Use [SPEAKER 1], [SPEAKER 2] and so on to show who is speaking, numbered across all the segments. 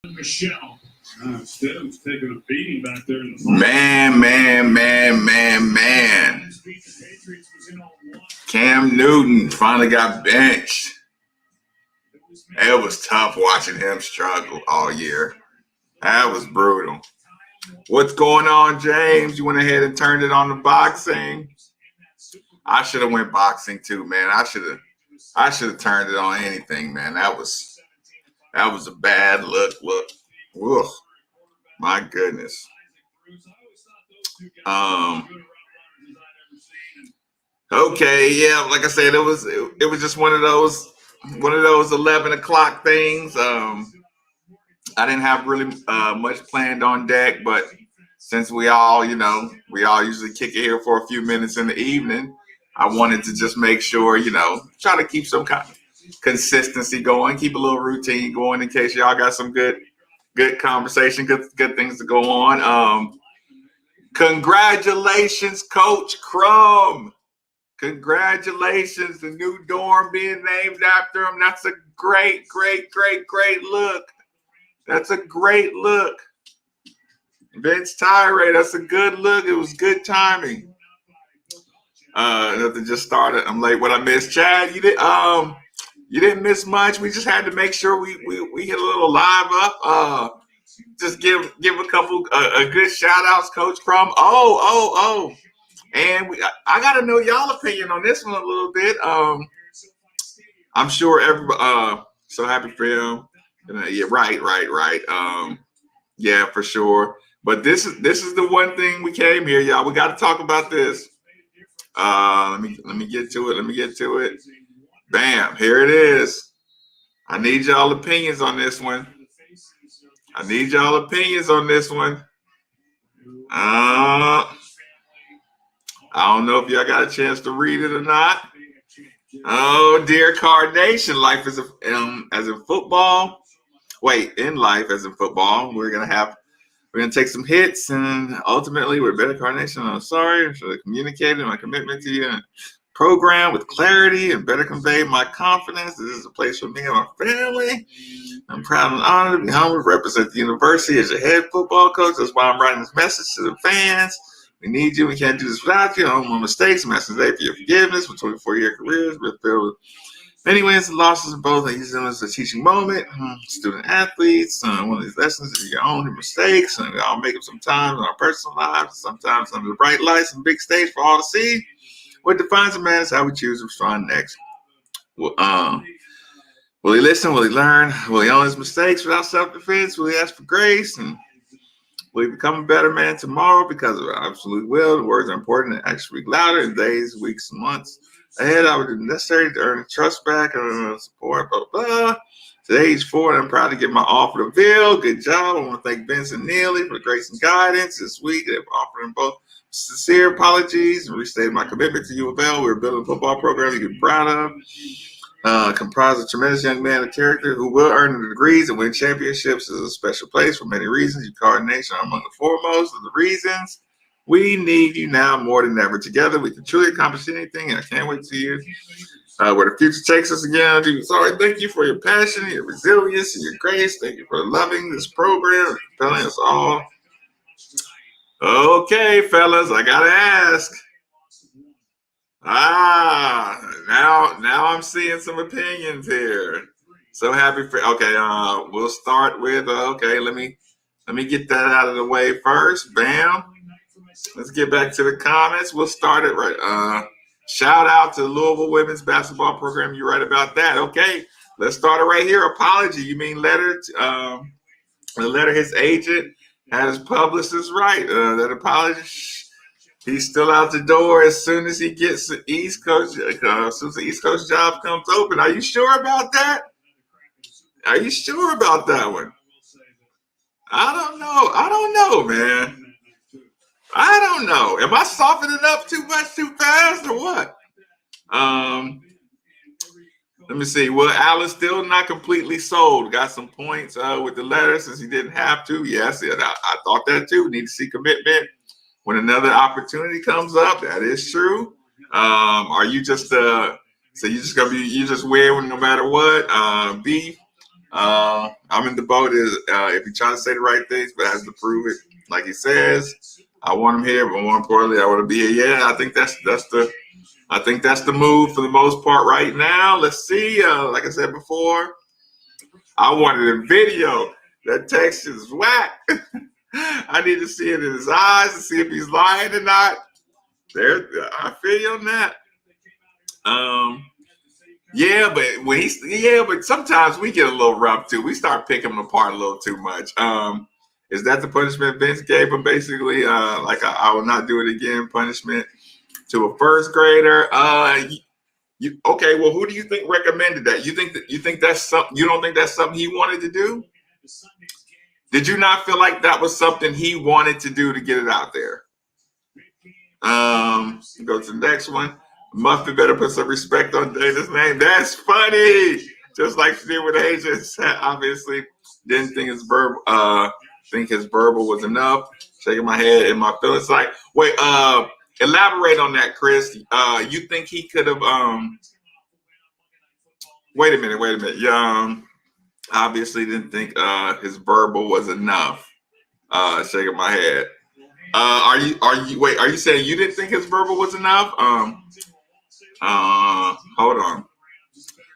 [SPEAKER 1] Michelle. Stidham's taking a beating back there in the
[SPEAKER 2] Man. Cam Newton finally got benched. It was tough watching him struggle all year. That was brutal. What's going on, James? You went ahead and turned it on the boxing. I should have went boxing too, man. I should have turned it on anything, man. That was a bad look. Ugh. My goodness. Okay, yeah, like I said, it was just one of those 11 o'clock things. I didn't have really much planned on deck, but since we all usually kick it here for a few minutes in the evening, I wanted to just make sure, try to keep some kind of consistency going, keep a little routine going in case y'all got some good conversation, good things to go on. Congratulations, Coach Crum. Congratulations, the new dorm being named after him. That's a great look. That's a great look. Vince Tyree, that's a good look. It was good timing. Nothing just started. I'm late. What I missed, Chad? You didn't miss much. We just had to make sure we hit a little live up. Just give a couple a good shout outs, Coach Crum. Oh. And I got to know y'all opinion on this one a little bit. I'm sure everybody so happy for him. Yeah, right. Yeah, for sure. But this is the one thing we came here, y'all. We got to talk about this. Let me get to it. Bam, here it is. I need y'all opinions on this one. I don't know if y'all got a chance to read it or not. Oh, dear Carnation, life is as in football. Wait, in life as in football, we're gonna take some hits, and ultimately, we're better Carnation. I'm sorry, I should have communicated my commitment to you and program with clarity and better convey my confidence. This is a place for me and my family. I'm proud and honored to be humbled to represent the university as your head football coach. That's why I'm writing this message to the fans. We need you. We can't do this without you. I own my mistakes. I'm asking today for your forgiveness. For 24-year careers, we're filled with many wins and losses in both. I use them as a teaching moment. Student athletes, one of these lessons is your own mistakes, and we all make them sometimes in our personal lives, sometimes under the bright lights and big stage for all to see. What defines a man is how we choose to respond next. Will he listen? Will he learn? Will he own his mistakes without self-defense? Will he ask for grace? And will he become a better man tomorrow? Because of absolute will. The words are important and actually speak louder in days, weeks, and months ahead. I would do the necessary to earn trust back and support, blah, blah, blah. Today, age 4, and I'm proud to get my offer to Bill. Good job. I want to thank Vince and Neely for the grace and guidance this week. They've offered them both sincere apologies and restated my commitment to U of L. We're building a football program you can be proud of. Comprised of a tremendous young man of character who will earn the degrees and win championships. Is a special place for many reasons. You Card Nation are among the foremost of the reasons. We need you now more than ever. Together, we can truly accomplish anything, and I can't wait to see you where the future takes us again. Thank you for your passion, your resilience, and your grace. Thank you for loving this program and compelling us all. Okay, fellas, I gotta ask. Now I'm seeing some opinions here. So happy for. Okay, we'll start with. Okay, let me get that out of the way first. Bam. Let's get back to the comments. We'll start it right. Shout out to the Louisville women's basketball program. You're right about that. Okay, let's start it right here. Apology. You mean letter? The letter his agent had his publicist right. That apology. He's still out the door as soon as he gets the East Coast. As soon as the East Coast job comes open. Are you sure about that? Are you sure about that one? I don't know, man. I don't know. Am I softening up too much too fast or what? Let me see. Well, Alan's still not completely sold. Got some points with the letter since he didn't have to. Yes, I thought that too. Need to see commitment when another opportunity comes up. That is true. Are you just so you just wearing no matter what? B, I'm in the boat. Is if he trying to say the right things, but has to prove it, like he says. I want him here, but more importantly, I want to be here. Yeah, I think that's the move for the most part right now. Let's see. Like I said before, I wanted a video. That text is whack. I need to see it in his eyes to see if he's lying or not. There, I feel you on that. Yeah, but sometimes we get a little rough too. We start picking them apart a little too much. Is that the punishment Vince gave him? Basically, like I will not do it again. Punishment to a first grader. Okay? Well, who do you think recommended that? You think that's something? You don't think that's something he wanted to do? Did you not feel like that was something he wanted to do to get it out there? Go to the next one. Muffin better put some respect on Dana's name. That's funny. Just like she did with Agents. Obviously, didn't think his verbal was enough. Shaking my head in my feelings. Like, wait, elaborate on that, Chris. You think he could have wait a minute. Obviously didn't think his verbal was enough. Shaking my head. Are you saying you didn't think his verbal was enough? Hold on.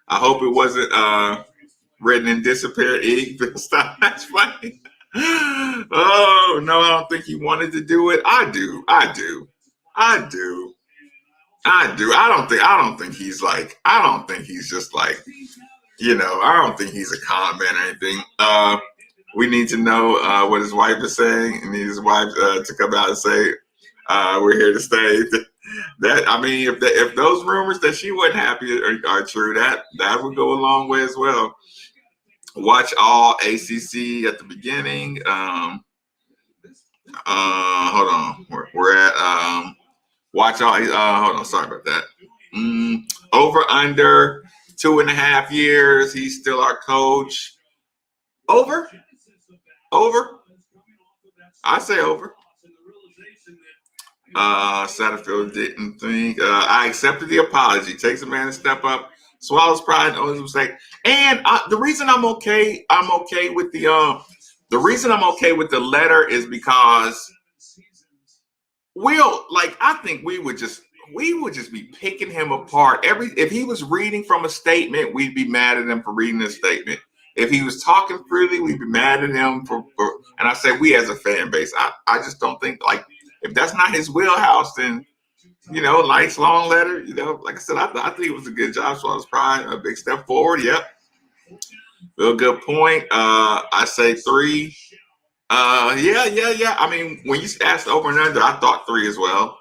[SPEAKER 2] I hope it wasn't written in disappeared ink. Stop. That's funny. Oh no, I don't think he wanted to do it. I do. I don't think he's just like, I don't think he's a con man or anything. We need to know what his wife is saying, and need his wife to come out and say, we're here to stay. That, I mean, if those rumors that she wasn't happy are true, that would go a long way as well. Watch all ACC at the beginning. Hold on, we're at watch all. Hold on, sorry about that. Over under 2.5 years. He's still our coach. Over. I say over. Satterfield didn't think. I accepted the apology. Takes a man to step up, swallows pride, owns a mistake. And the reason I'm okay with the reason I'm okay with the letter is because I think we would just be picking him apart. If he was reading from a statement, we'd be mad at him for reading a statement. If he was talking freely, we'd be mad at him for and I say we as a fan base. I just don't think, like, if that's not his wheelhouse, then, nice long letter. Like I said, I think it was a good job. So I was pride, a big step forward. Yep. Real good point. I say 3. Yeah. I mean, when you asked over and under, I thought 3 as well.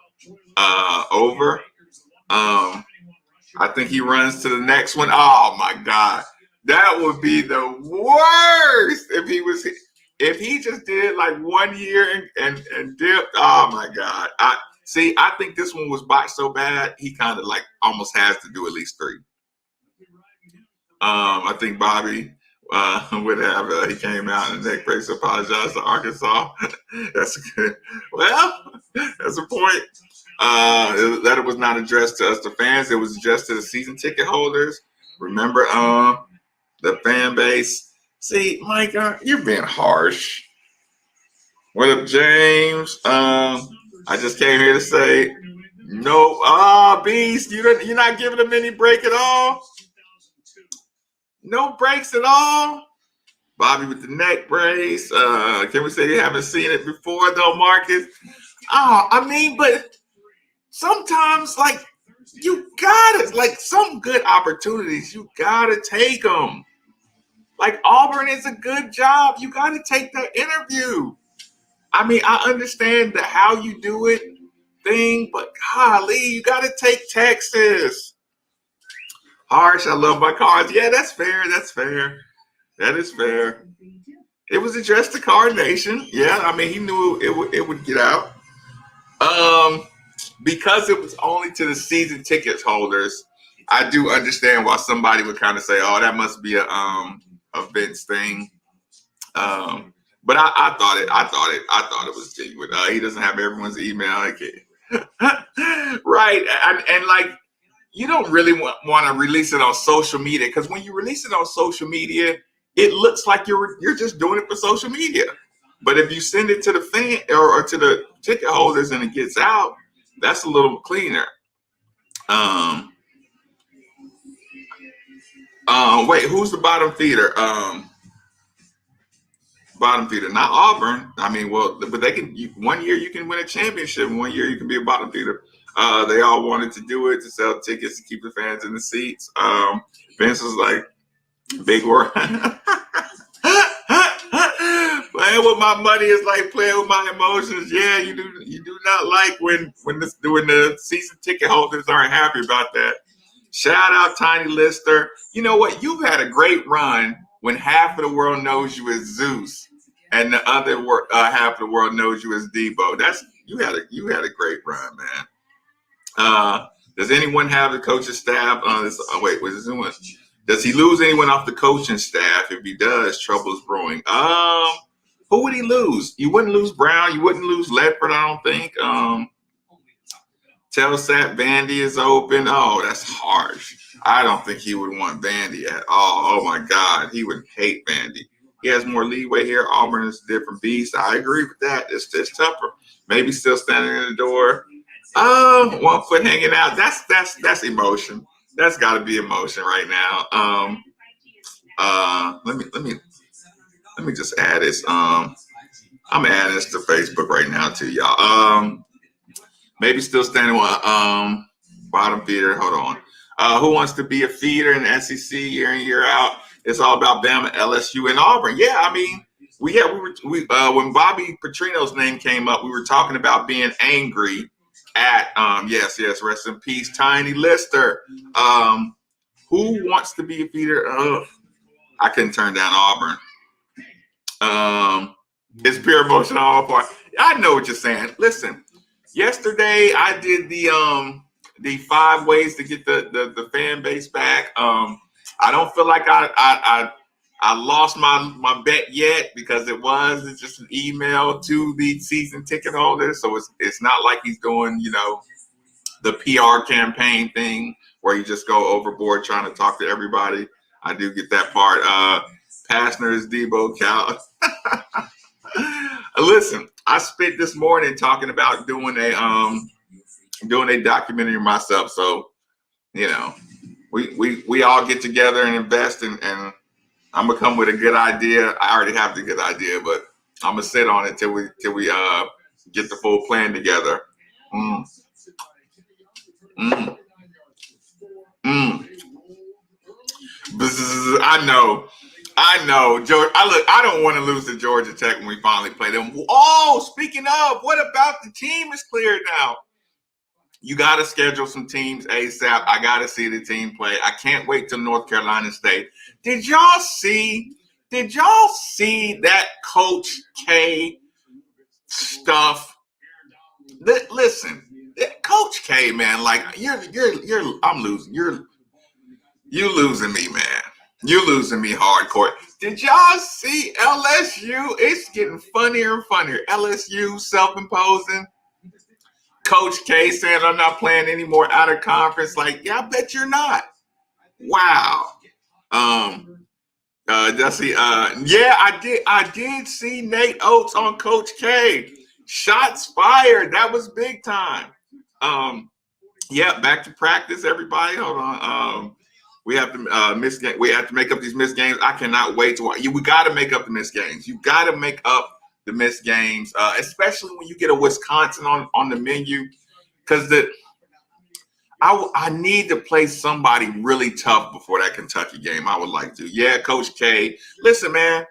[SPEAKER 2] Over. I think he runs to the next one. Oh my God. That would be the worst if he just did like 1 year and dipped. Oh my God. I think this one was botched so bad, he kind of like almost has to do at least 3. I think Bobby would have, he came out and neck brace apologized to Arkansas. That's good. Well, that's a point. The letter was not addressed to us, the fans. It was addressed to the season ticket holders. Remember, the fan base. See, Mike, you're being harsh. What up, James? I just came here to say, no, Beast, you're not giving him any break at all. No breaks at all. Bobby with the neck brace. Can we say you haven't seen it before, though, Marcus? Oh, I mean, but sometimes, like, you gotta, like, some good opportunities, you gotta take them. Like, Auburn is a good job. You gotta take that interview. I mean, I understand the how you do it thing, but golly, you gotta take Texas. Harsh, I love my cards. Yeah, that's fair. That is fair. It was addressed to Card Nation. Yeah, I mean, he knew it would get out. Because it was only to the season tickets holders, I do understand why somebody would kind of say, "Oh, that must be a Vince thing." But I thought it was genuine. He doesn't have everyone's email, right? And like, you don't really want to release it on social media, because when you release it on social media, it looks like you're just doing it for social media. But if you send it to the fan or to the ticket holders and it gets out, that's a little cleaner. Wait, who's the bottom feeder? Bottom feeder, not Auburn. I mean, well, but they can. 1 year you can win a championship, and 1 year you can be a bottom feeder. They all wanted to do it to sell tickets to keep the fans in the seats. Vince was like, big word. Playing with my money is like playing with my emotions. Yeah, you do not like when the season ticket holders aren't happy about that. Shout out Tiny Lister. You know what? You've had a great run when half of the world knows you as Zeus, and the other half of the world knows you as Debo. You had a great run, man. Does anyone have the coaching staff on this? Oh, wait, what is it doing? Does he lose anyone off the coaching staff? If he does, trouble is brewing. Who would he lose? You wouldn't lose Brown. You wouldn't lose Ledford, I don't think. Telsat Vandy is open. Oh, that's harsh. I don't think he would want Vandy at all. Oh, my God. He would hate Vandy. He has more leeway here. Auburn is a different beast. I agree with that. It's tougher. Maybe still standing in the door. 1 foot hanging out. That's emotion. That's got to be emotion right now. Let me just add this. I'm adding this to Facebook right now too, y'all. Maybe still standing on bottom feeder. Hold on. Who wants to be a feeder in the SEC year in, year out? It's all about Bama, LSU, and Auburn. Yeah, I mean, we when Bobby Petrino's name came up, we were talking about being angry at yes, rest in peace, Tiny Lister. Who wants to be a feeder? I couldn't turn down Auburn. It's pure emotion on all part. I know what you're saying. Listen, yesterday I did the 5 ways to get the fan base back. I don't feel like I lost my bet yet because it's just an email to the season ticket holder. So it's not like he's doing, the PR campaign thing where you just go overboard trying to talk to everybody. I do get that part. Pastner's Debo Cal. Listen, I spent this morning talking about doing a documentary myself. So, we all get together and invest, and I'm gonna come with a good idea. I already have the good idea, but I'm gonna sit on it till we get the full plan together. I know, George. I don't want to lose to Georgia Tech when we finally play them. Oh, speaking of, what about the team is cleared now? You got to schedule some teams ASAP. I got to see the team play. I can't wait till North Carolina State. Did y'all see that Coach K stuff? Listen, Coach K, man, like I'm losing. You losing me, man. You losing me hardcore. Did y'all see LSU? It's getting funnier and funnier. LSU self-imposing. Coach K saying, I'm not playing anymore out of conference. Like, yeah, I bet you're not. Wow. Jesse, yeah, I did see Nate Oates on Coach K. Shots fired. That was big time. Yeah, back to practice, everybody. Hold on. We have to miss game. We have to make up these missed games. I cannot wait to watch. We got to make up the missed games. You got to make up the missed games, especially when you get a Wisconsin on the menu, because I need to play somebody really tough before that Kentucky game. I would like to. Yeah, Coach K. Listen, man.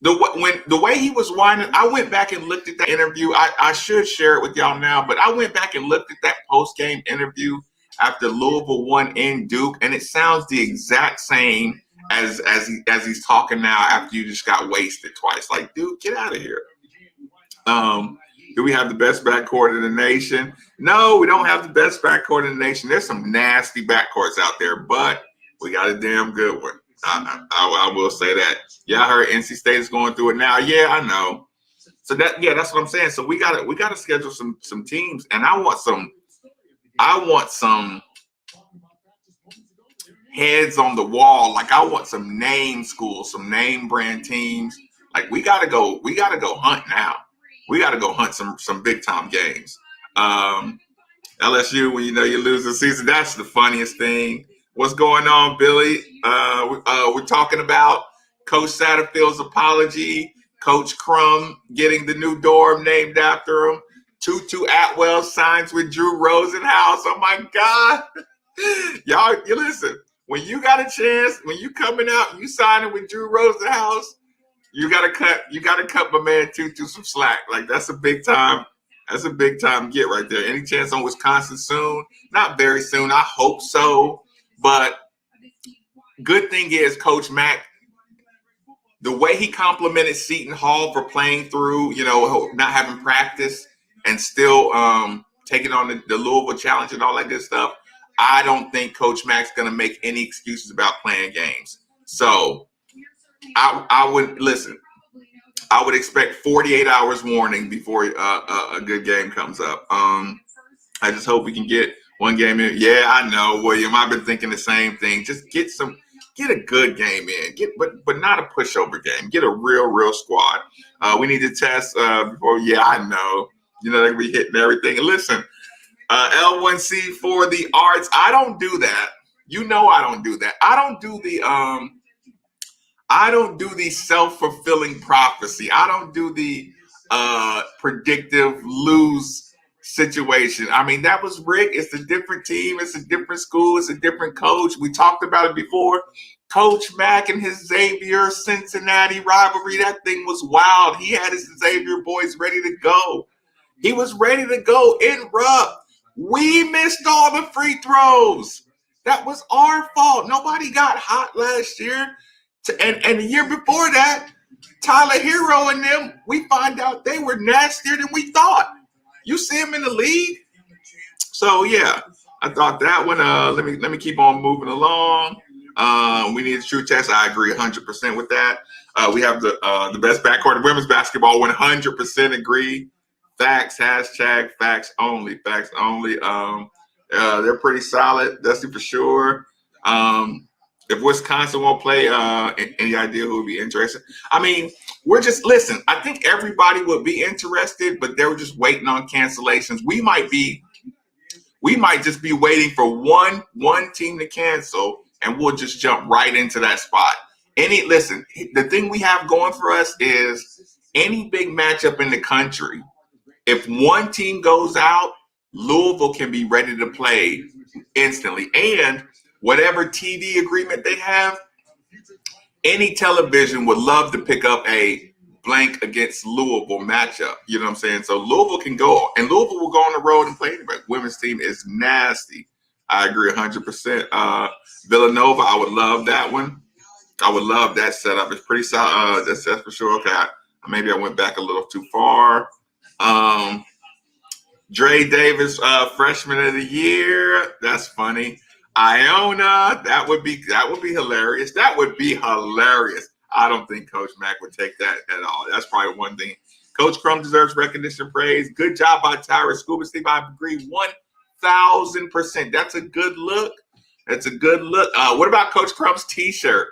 [SPEAKER 2] The way he was whining, I went back and looked at that interview. I should share it with y'all now, but I went back and looked at that post-game interview after Louisville won in Duke, and it sounds the exact same as he's talking now after you just got wasted twice. Like, dude, get out of here. Do we have the best backcourt in the nation? No, we don't have the best backcourt in the nation. There's some nasty backcourts out there, but we got a damn good one. I will say that. Yeah, I heard NC State is going through it now. Yeah, I know. So that's what I'm saying. So we gotta schedule some teams, and I want some heads on the wall. Like I want some name schools, some name brand teams. Like we gotta go hunt now. We gotta go hunt some big time games. LSU, when you know you lose the season, that's the funniest thing. What's going on, Billy? We're talking about Coach Satterfield's apology, Coach Crum getting the new dorm named after him, Tutu Atwell signs with Drew Rosenhaus. Oh my God. Y'all, you listen, when you got a chance, when you coming out, you signing with Drew Rosenhaus, you gotta cut my man Tutu some slack. Like that's a big time get right there. Any chance on Wisconsin soon? Not very soon. I hope so. But good thing is Coach Mack, the way he complimented Seton Hall for playing through, not having practice and still taking on the Louisville Challenge and all that good stuff. I don't think Coach Mack's going to make any excuses about playing games. So I would listen. I would expect 48 hours warning before a good game comes up. I just hope we can get one game in. Yeah, I know, William. I've been thinking the same thing. Just get a good game in. But not a pushover game. Get a real squad. We need to test before. Yeah, I know. They're gonna be hitting everything. And listen, L1C for the arts. I don't do that. I don't do that. I don't do the self-fulfilling prophecy. I don't do the predictive lose situation. I mean, that was Rick. It's a different team. It's a different school. It's a different coach. We talked about it before. Coach Mack and his Xavier Cincinnati rivalry, that thing was wild. He had his Xavier boys ready to go. He was ready to go in Rupp. We missed all the free throws. That was our fault. Nobody got hot last year. And the year before that, Tyler Hero and them, we find out they were nastier than we thought. You see them in the league? So, yeah, I thought that one. Let me keep on moving along. We need a true test. I agree 100% with that. We have the best backcourt in women's basketball. 100% agree. Facts, hashtag facts only. Facts only. They're pretty solid. That's for sure. If Wisconsin won't play, any idea who would be interested? I mean, listen, I think everybody would be interested, but they were just waiting on cancellations. We might just be waiting for one team to cancel, and we'll just jump right into that spot. Listen, the thing we have going for us is any big matchup in the country, if one team goes out, Louisville can be ready to play instantly. And whatever TV agreement they have, any television would love to pick up a blank against Louisville matchup. You know what I'm saying? So Louisville can go, and Louisville will go on the road and play. But women's team is nasty. I agree 100%. Villanova, I would love that one. I would love that setup. It's pretty solid. That's for sure. Okay, maybe I went back a little too far. Dre Davis, freshman of the year. That's funny. Iona, that would be hilarious. That would be hilarious. I don't think Coach Mack would take that at all. That's probably one thing. Coach Crum deserves recognition, praise. Good job by Tyra Scuba Steve. I agree 1,000%. That's a good look. What about Coach Crum's T-shirt?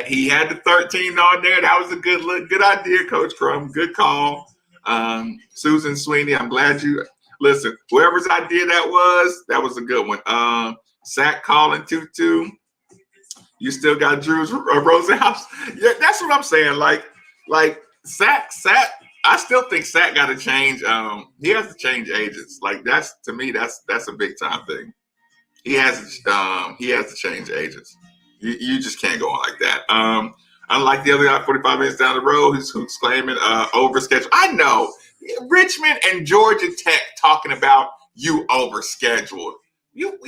[SPEAKER 2] He had the 13 on there. That was a good look. Good idea, Coach Crum. Good call. Susan Sweeney, I'm glad you listen. Whoever's idea that was a good one. Sack calling Tutu. You still got Drew's Rosenhaus. Yeah, that's what I'm saying. Like Sack. I still think Sack got to change. He has to change agents. Like that's to me, that's a big time thing. He has to change agents. You just can't go on like that. Unlike the other guy 45 minutes down the road who's claiming overschedule. I know Richmond and Georgia Tech talking about you overscheduled. You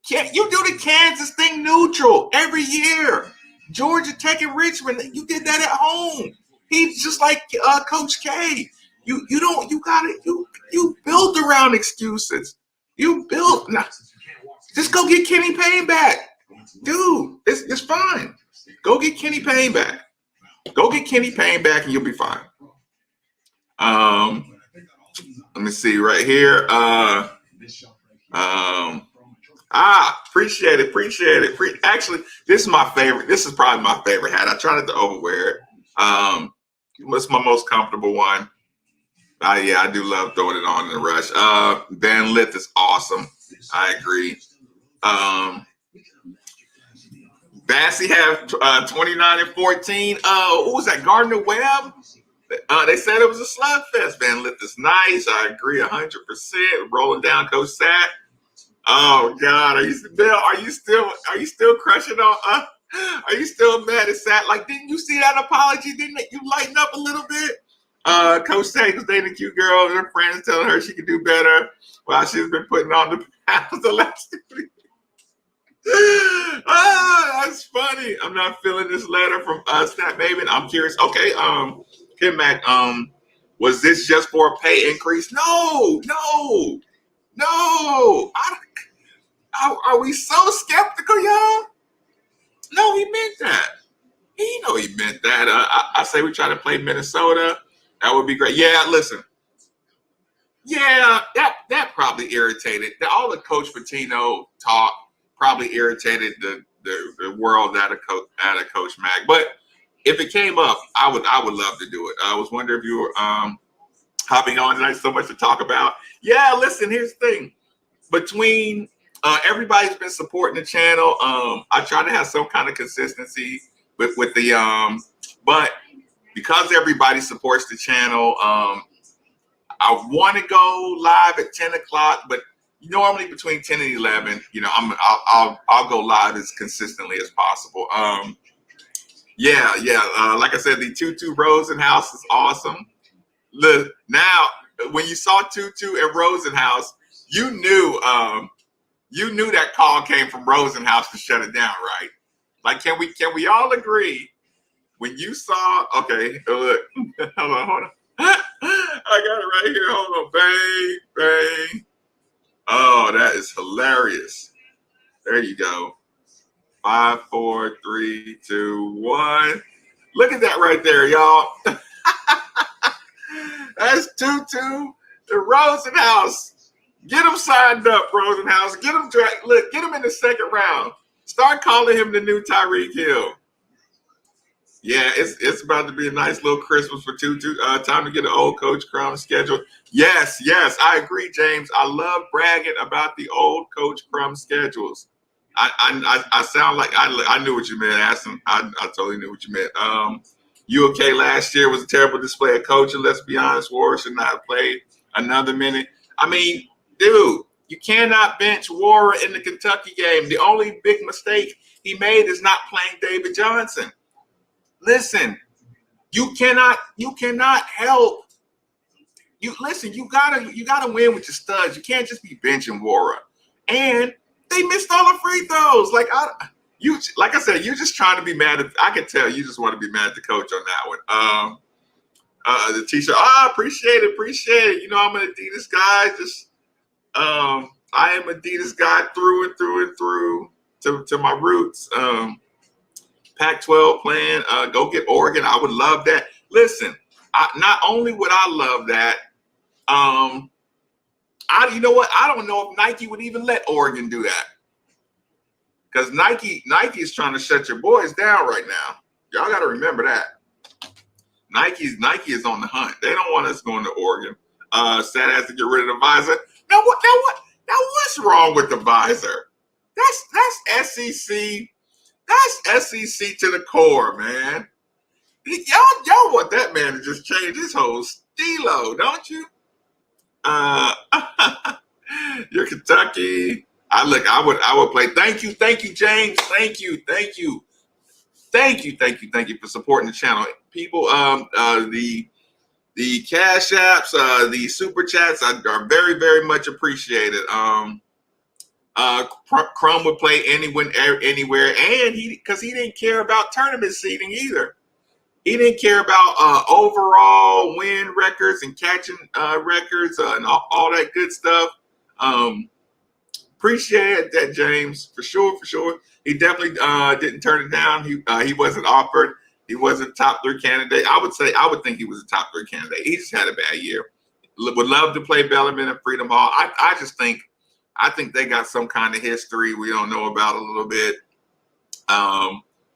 [SPEAKER 2] can't. You do the Kansas thing neutral every year. Georgia Tech and Richmond, you did that at home. He's just like Coach K. You build around excuses. Just go get Kenny Payne back. Dude, it's fine. Go get Kenny Payne back. And you'll be fine. Let me see right here. Appreciate it. Actually, this is my favorite. This is probably my favorite hat. I try not to overwear it. It's my most comfortable one. Yeah, I do love throwing it on in the rush. Van Lith is awesome. I agree. Bassey have 29 and 14. Who was that? Gardner Webb? They said it was a slugfest. Van Lith is nice. I agree 100%. Rolling down Coach Sack. Oh God, are you still crushing on? Are you still mad at Sack? Like, didn't you see that apology? Didn't you lighten up a little bit? Coach Sack was dating a cute girl, and her friends telling her she could do better while she's been putting on the pounds the last 2 weeks. That's funny. I'm not feeling this letter from Snap Maven. I'm curious. Okay, Kim Mac, was this just for a pay increase? No. Are we so skeptical, y'all? No, he meant that. He meant that. I say we try to play Minnesota. That would be great. Yeah, listen. Yeah, that probably irritated. All the Coach Pitino talk probably irritated the world out of Coach Mac. But if it came up, I would love to do it. I was wondering if you were hopping on tonight. So much to talk about. Yeah, listen. Here's the thing. Between everybody's been supporting the channel. I try to have some kind of consistency with the but because everybody supports the channel, I want to go live at 10 o'clock, but normally between 10 and 11, I'll go live as consistently as possible. Like I said, the Tutu Rosenhaus is awesome. Look, now when you saw Tutu and Rosenhaus, you knew that call came from Rosenhaus to shut it down, right? Like, can we all agree when you saw? Okay, look, hold on. I got it right here. Hold on, bang. Oh, that is hilarious. There you go. 5, 4, 3, 2, 1. Look at that right there, y'all. That's Tutu, the Rosenhaus. Get him signed up, Rosenhaus. Get him get him in the second round. Start calling him the new Tyreek Hill. Yeah, it's about to be a nice little Christmas for Tutu. Time to get an old Coach Crum schedule. Yes, I agree, James. I love bragging about the old Coach Crum schedules. I sound like I knew what you meant, Aston. I totally knew what you meant. UK last year was a terrible display of coaching. Let's be honest, Warriors should not have played another minute. I mean, dude, you cannot bench Warrior in the Kentucky game. The only big mistake he made is not playing David Johnson. Listen, you cannot help. You gotta win with your studs. You can't just be benching Warrior. And they missed all the free throws. Like I said, you're just trying to be mad at. I can tell you just want to be mad at the coach on that one. The t-shirt. Appreciate it. I'm an Adidas guy. I am Adidas guy through and through to my roots. Pac-12 playing. Go get Oregon. I would love that. Listen, not only would I love that, you know what? I don't know if Nike would even let Oregon do that. Because Nike is trying to shut your boys down right now. Y'all got to remember that. Nike is on the hunt. They don't want us going to Oregon. Sad has to get rid of the visor. Now what's wrong with the visor? That's SEC. That's SEC to the core, man. Y'all want that man to just change his whole stilo, don't you? You're Kentucky. I would play. Thank you, James. Thank you for supporting the channel, people. The cash apps, the super chats are very, very much appreciated. Crum would play anywhere, and because he didn't care about tournament seeding either. He didn't care about overall win records and catching records and all that good stuff. Appreciate that, James, for sure. He definitely didn't turn it down. He wasn't offered. He wasn't top 3 candidate. I would think he was a top 3 candidate. He just had a bad year. Would love to play Bellarmine and Freedom Hall. I I think they got some kind of history we don't know about a little bit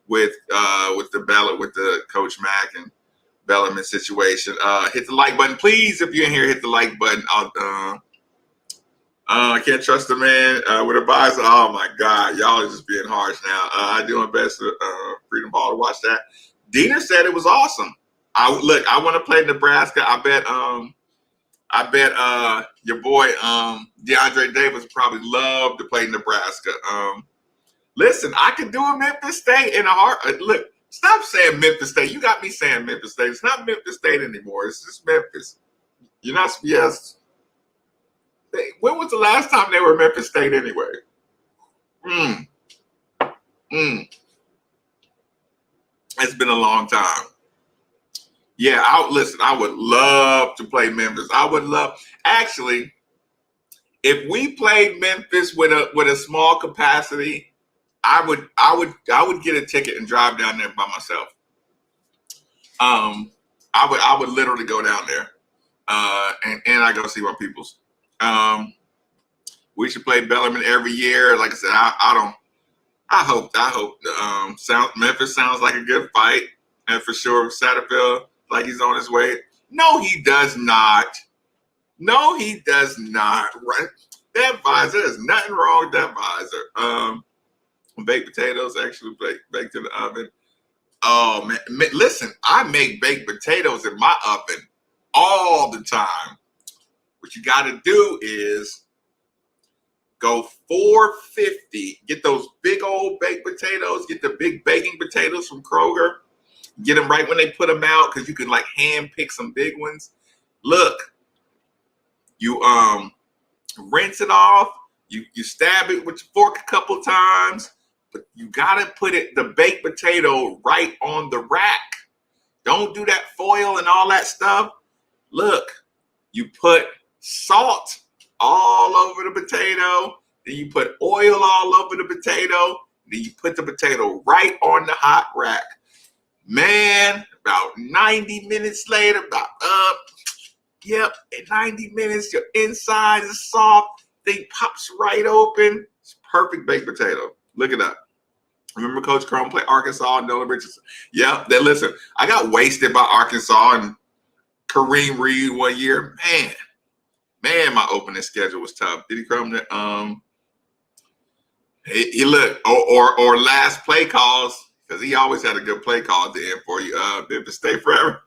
[SPEAKER 2] with the Coach Mack and Bellarmine situation. Hit the like button, please. If you're in here, hit the like button. I can't trust the man with a bias. Oh my God, y'all are just being harsh now. I do my best to Freedom Ball to watch that. Diener said it was awesome. I want to play Nebraska. I bet your boy DeAndre Davis probably love to play Nebraska. Listen, I could do a Memphis State in a heart. Look, stop saying Memphis State. You got me saying Memphis State. It's not Memphis State anymore. It's just Memphis. You're not. Yes. When was the last time they were Memphis State anyway? It's been a long time. Yeah, I would love to play Memphis. I would love, actually, if we played Memphis with a small capacity, I would get a ticket and drive down there by myself. I would literally go down there, and I go see my peoples. We should play Bellarmine every year. Like I said, I hope Memphis sounds like a good fight, and for sure Satterfield like he's on his way. No, he does not. Right? That visor, there's nothing wrong with that visor. Baked potatoes actually baked in the oven. Oh man, listen, I make baked potatoes in my oven all the time. What you got to do is go 450. Get those big old baked potatoes. Get the big baking potatoes from Kroger. Get them right when they put them out, because you can like hand pick some big ones. Look, you rinse it off. You stab it with your fork a couple times, but you gotta put the baked potato right on the rack. Don't do that foil and all that stuff. Look, you put salt all over the potato, then you put oil all over the potato, then you put the potato right on the hot rack. Man, about 90 minutes later, 90 minutes, your inside is soft, thing pops right open. It's perfect baked potato. Look it up. Remember Coach Crum played Arkansas and Nolan Richardson? Yeah, listen, I got wasted by Arkansas and Kareem Reed one year. Man, my opening schedule was tough. Did he come to he looked or last play calls, because he always had a good play call at the end for you. Memphis Stay Forever.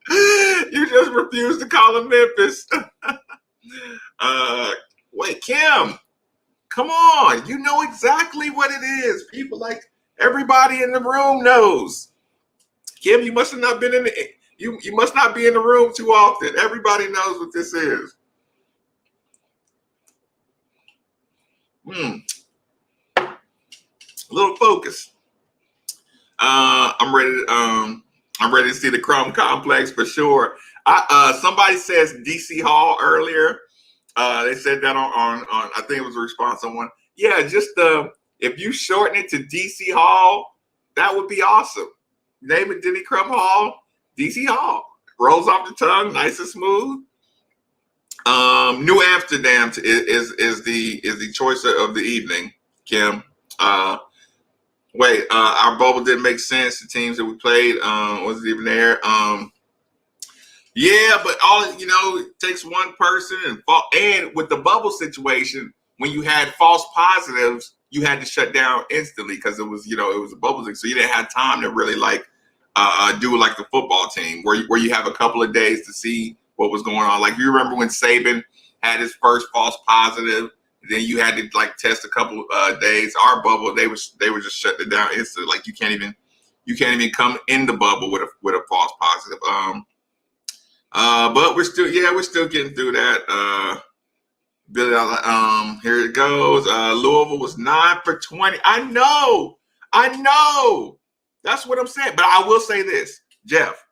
[SPEAKER 2] You just refused to call him Memphis. Wait, Kim, come on. You know exactly what it is. People, like everybody in the room knows. Kim, you must have not been in the you must not be in the room too often. Everybody knows what this is. A little focus. I'm ready to see the Crumb Complex for sure. Somebody says DC Hall earlier. They said that on I think it was a response on one. Yeah, just if you shorten it to DC Hall, that would be awesome. Name it Denny Crumb Hall, DC Hall. Rolls off the tongue, nice and smooth. New Amsterdam is the choice of the evening, Kim. Our bubble didn't make sense. The teams that we played wasn't even there. Yeah, but it takes one person, and with the bubble situation, when you had false positives, you had to shut down instantly because it was a bubble thing, so you didn't have time to really do like the football team where you have a couple of days to see what was going on. Like, you remember when Saban had his first false positive, then you had to test a couple days. Our bubble, they were just shutting it down instantly. Like, you can't even come in the bubble with a false positive. But we're still getting through that. Billy, here it goes. Louisville was 9 for 20. I know. That's what I'm saying. But I will say this, Jeff.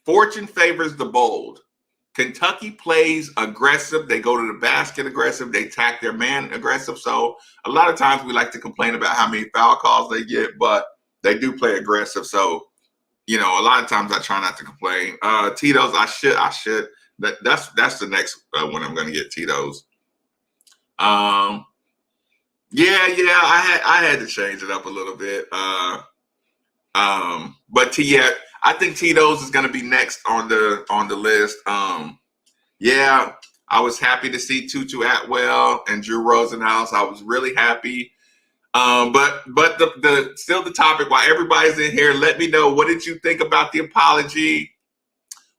[SPEAKER 2] Fortune favors the bold. Kentucky plays aggressive. They go to the basket aggressive. They attack their man aggressive. So a lot of times we like to complain about how many foul calls they get, but they do play aggressive. So, a lot of times I try not to complain. Tito's, I should. That's the next one I'm going to get, Tito's. Yeah, I had to change it up a little bit. But I think Tito's is gonna be next on the list. Yeah, I was happy to see Tutu Atwell and Drew Rosenhaus. I was really happy. But the still the topic, while everybody's in here, let me know, what did you think about the apology?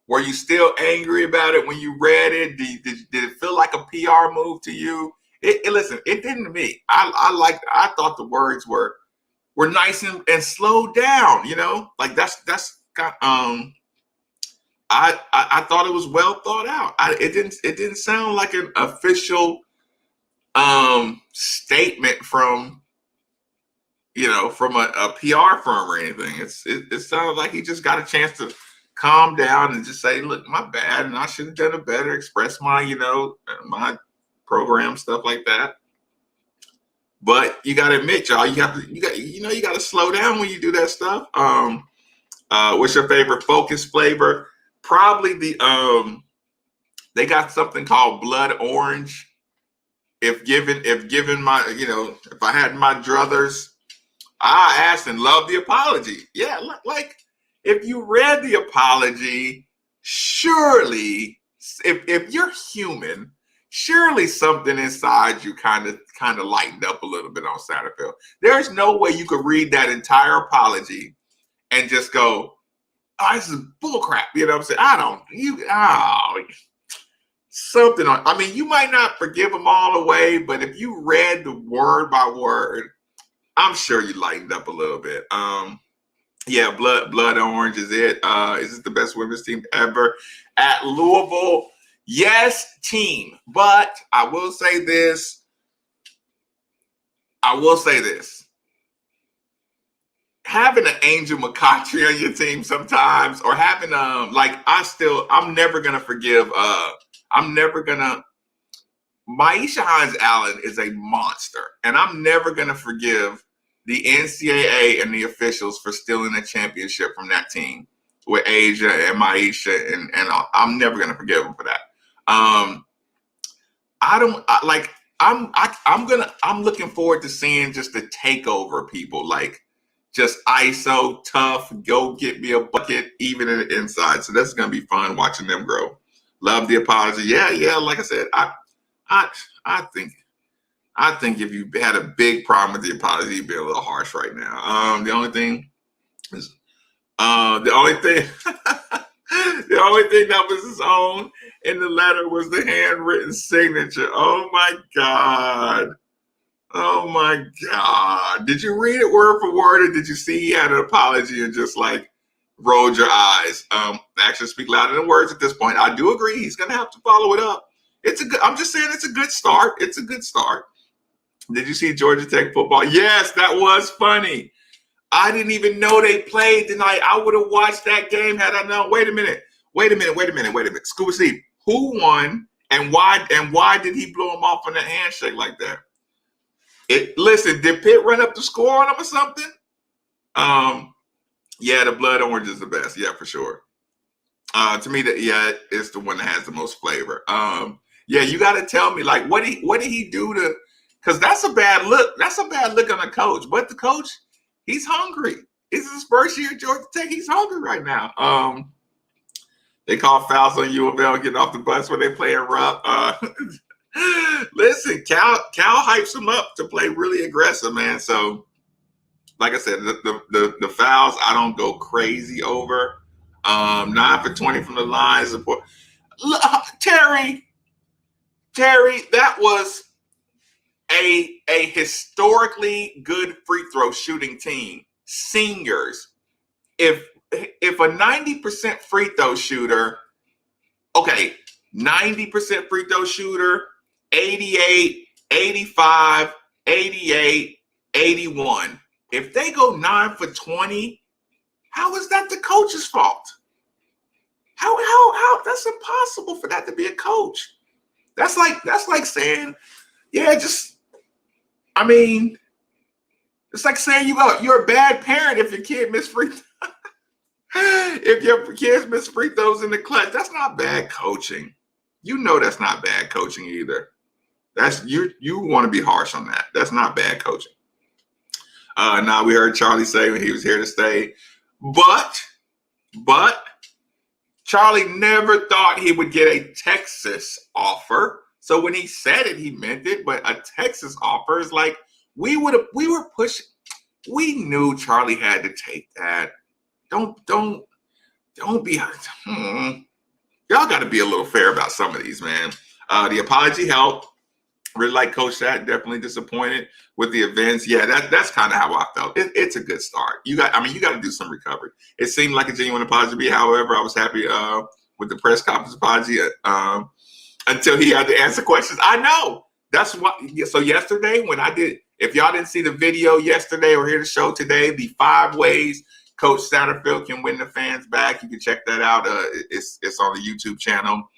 [SPEAKER 2] Were you still angry about it when you read it? Did it feel like a PR move to you? Listen, it didn't to me. I thought the words were nice and slowed down. Like that's I thought it was well thought out. It didn't sound like an official statement from a PR firm or anything. It sounded like he just got a chance to calm down and just say, look, my bad, and I should have done it better, express my my program, stuff like that. But you got to admit, y'all, you got to slow down when you do that stuff. What's your favorite focus flavor? Probably they got something called blood orange. If given my, if I had my druthers, I asked and loved the apology. Yeah, like if you read the apology, surely, if you're human, surely something inside you kind of lightened up a little bit on Satterfield. There's no way you could read that entire apology and just go, "Oh, this is bullcrap." You know what I'm saying? Something on. I mean, you might not forgive them all away, but if you read the word by word, I'm sure you lightened up a little bit. Yeah, blood orange is it. Is this the best women's team ever at Louisville? Yes, team. But I will say this. Having an Angel McCoughtry on your team sometimes, or having I'm never gonna forgive. Maisha Hines-Allen is a monster, and I'm never gonna forgive the NCAA and the officials for stealing a championship from that team with Asia and Maisha, and I'm never gonna forgive them for that. I'm looking forward to seeing just the takeover people, like just ISO tough, go get me a bucket, even in the inside. So that's gonna be fun watching them grow. Love the apology. Yeah. Like I said, I think if you had a big problem with the apology, you'd be a little harsh right now. The only thing the only thing that was his own in the letter was the handwritten signature. Oh my God. Did you read it word for word, or did you see he had an apology and just like rolled your eyes? Actions speak louder than words at this point. I do agree he's gonna have to follow it up. I'm just saying it's a good start. It's a good start. Did you see Georgia Tech football? Yes, that was funny. I didn't even know they played tonight. I would have watched that game had I known. Wait a minute. Scuba Steve, who won and why did he blow him off on that handshake like that? Listen, did Pitt run up the score on him or something? Yeah, the blood orange is the best. Yeah, for sure. To me, it's the one that has the most flavor. Yeah, you got to tell me, like, what did he do to? Because that's a bad look. That's a bad look on a coach. But the coach, he's hungry. This is his first year at Georgia Tech. He's hungry right now. They call fouls on U of L getting off the bus when they play a rough. Listen, Cal hypes him up to play really aggressive, man. So, like I said, the fouls I don't go crazy over. 9 for 20 from the line. Support. Terry, that was a historically good free throw shooting team. Seniors. If a 90% free throw shooter, okay, 90% free throw shooter, 88, 85, 88, 81. If they go 9 for 20, how is that the coach's fault? How that's impossible for that to be a coach. That's like saying, it's like saying you're a bad parent if your kid miss free if your kids miss free throws in the clutch. That's not bad coaching. You know that's not bad coaching either. That's you want to be harsh on that. That's not bad coaching. Now we heard Charlie say he was here to stay, but Charlie never thought he would get a Texas offer. So when he said it, he meant it. But a Texas offer is like we were pushing. We knew Charlie had to take that. Don't be. Y'all got to be a little fair about some of these, man. The apology helped. Really like Coach Shat. Definitely disappointed with the events. Yeah, that's kind of how I felt. It's a good start. You got to do some recovery. It seemed like a genuine apology. However, I was happy with the press conference apology until he had to answer questions. I know. That's what. So yesterday when I did, if y'all didn't see the video yesterday or hear the show today, the 5 ways Coach Satterfield can win the fans back. You can check that out. It's on the YouTube channel.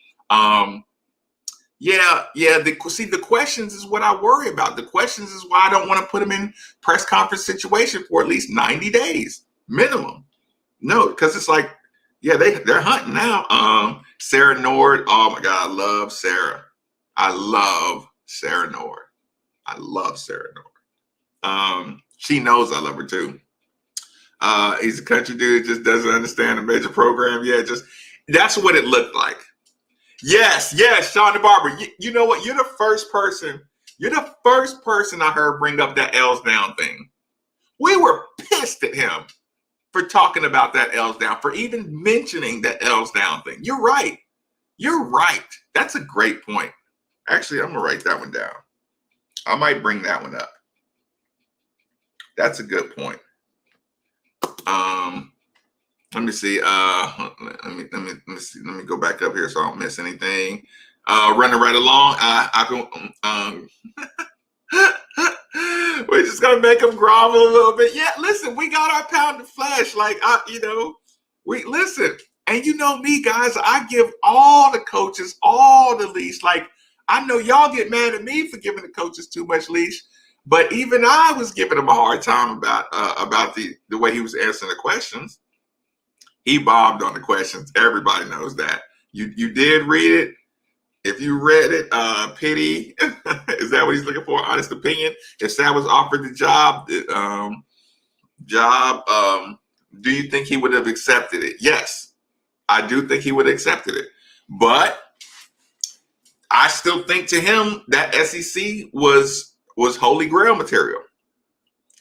[SPEAKER 2] The questions is what I worry about. The questions is why I don't want to put him in press conference situation for at least 90 days minimum. No, because it's like, yeah, they're hunting now. Sarah Nord. Oh my God, I love Sarah. I love Sarah Nord. She knows I love her too. He's a country dude, just doesn't understand the major program. Yeah, that's what it looked like. Yes, Sean the Barber. You know what? You're the first person I heard bring up that L's down thing. We were pissed at him for talking about that L's down, for even mentioning that L's down thing. You're right. That's a great point. Actually, I'm gonna write that one down. I might bring that one up. That's a good point. Let me see. Let me see. Let me go back up here so I don't miss anything. Running right along. We're just gonna make them grovel a little bit. Yeah, listen, we got our pound of flesh. We listen. And you know me, guys. I give all the coaches all the leash. Like, I know y'all get mad at me for giving the coaches too much leash, but even I was giving him a hard time about the way he was answering the questions. He bombed on the questions. Everybody knows that. You did read it. If you read it, pity. Is that what he's looking for? Honest opinion. If Sam was offered the job, do you think he would have accepted it? Yes, I do think he would have accepted it. But I still think to him that SEC was holy grail material.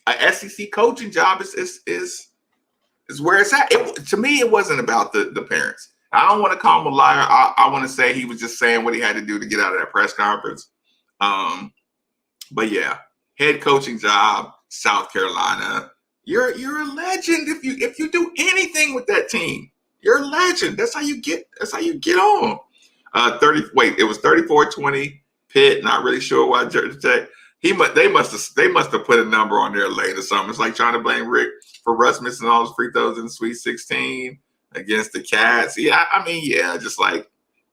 [SPEAKER 2] A SEC coaching job is where it's at. To me, it wasn't about the parents. I don't want to call him a liar. I want to say he was just saying what he had to do to get out of that press conference. But yeah, head coaching job, South Carolina. You're a legend if you do anything with that team. You're a legend. That's how you get on. It was 34-20 Pitt. Not really sure why Georgia Tech. They must have put a number on there late or something. It's like trying to blame Rick for Russ missing all his free throws in the Sweet 16 against the Cats. Yeah,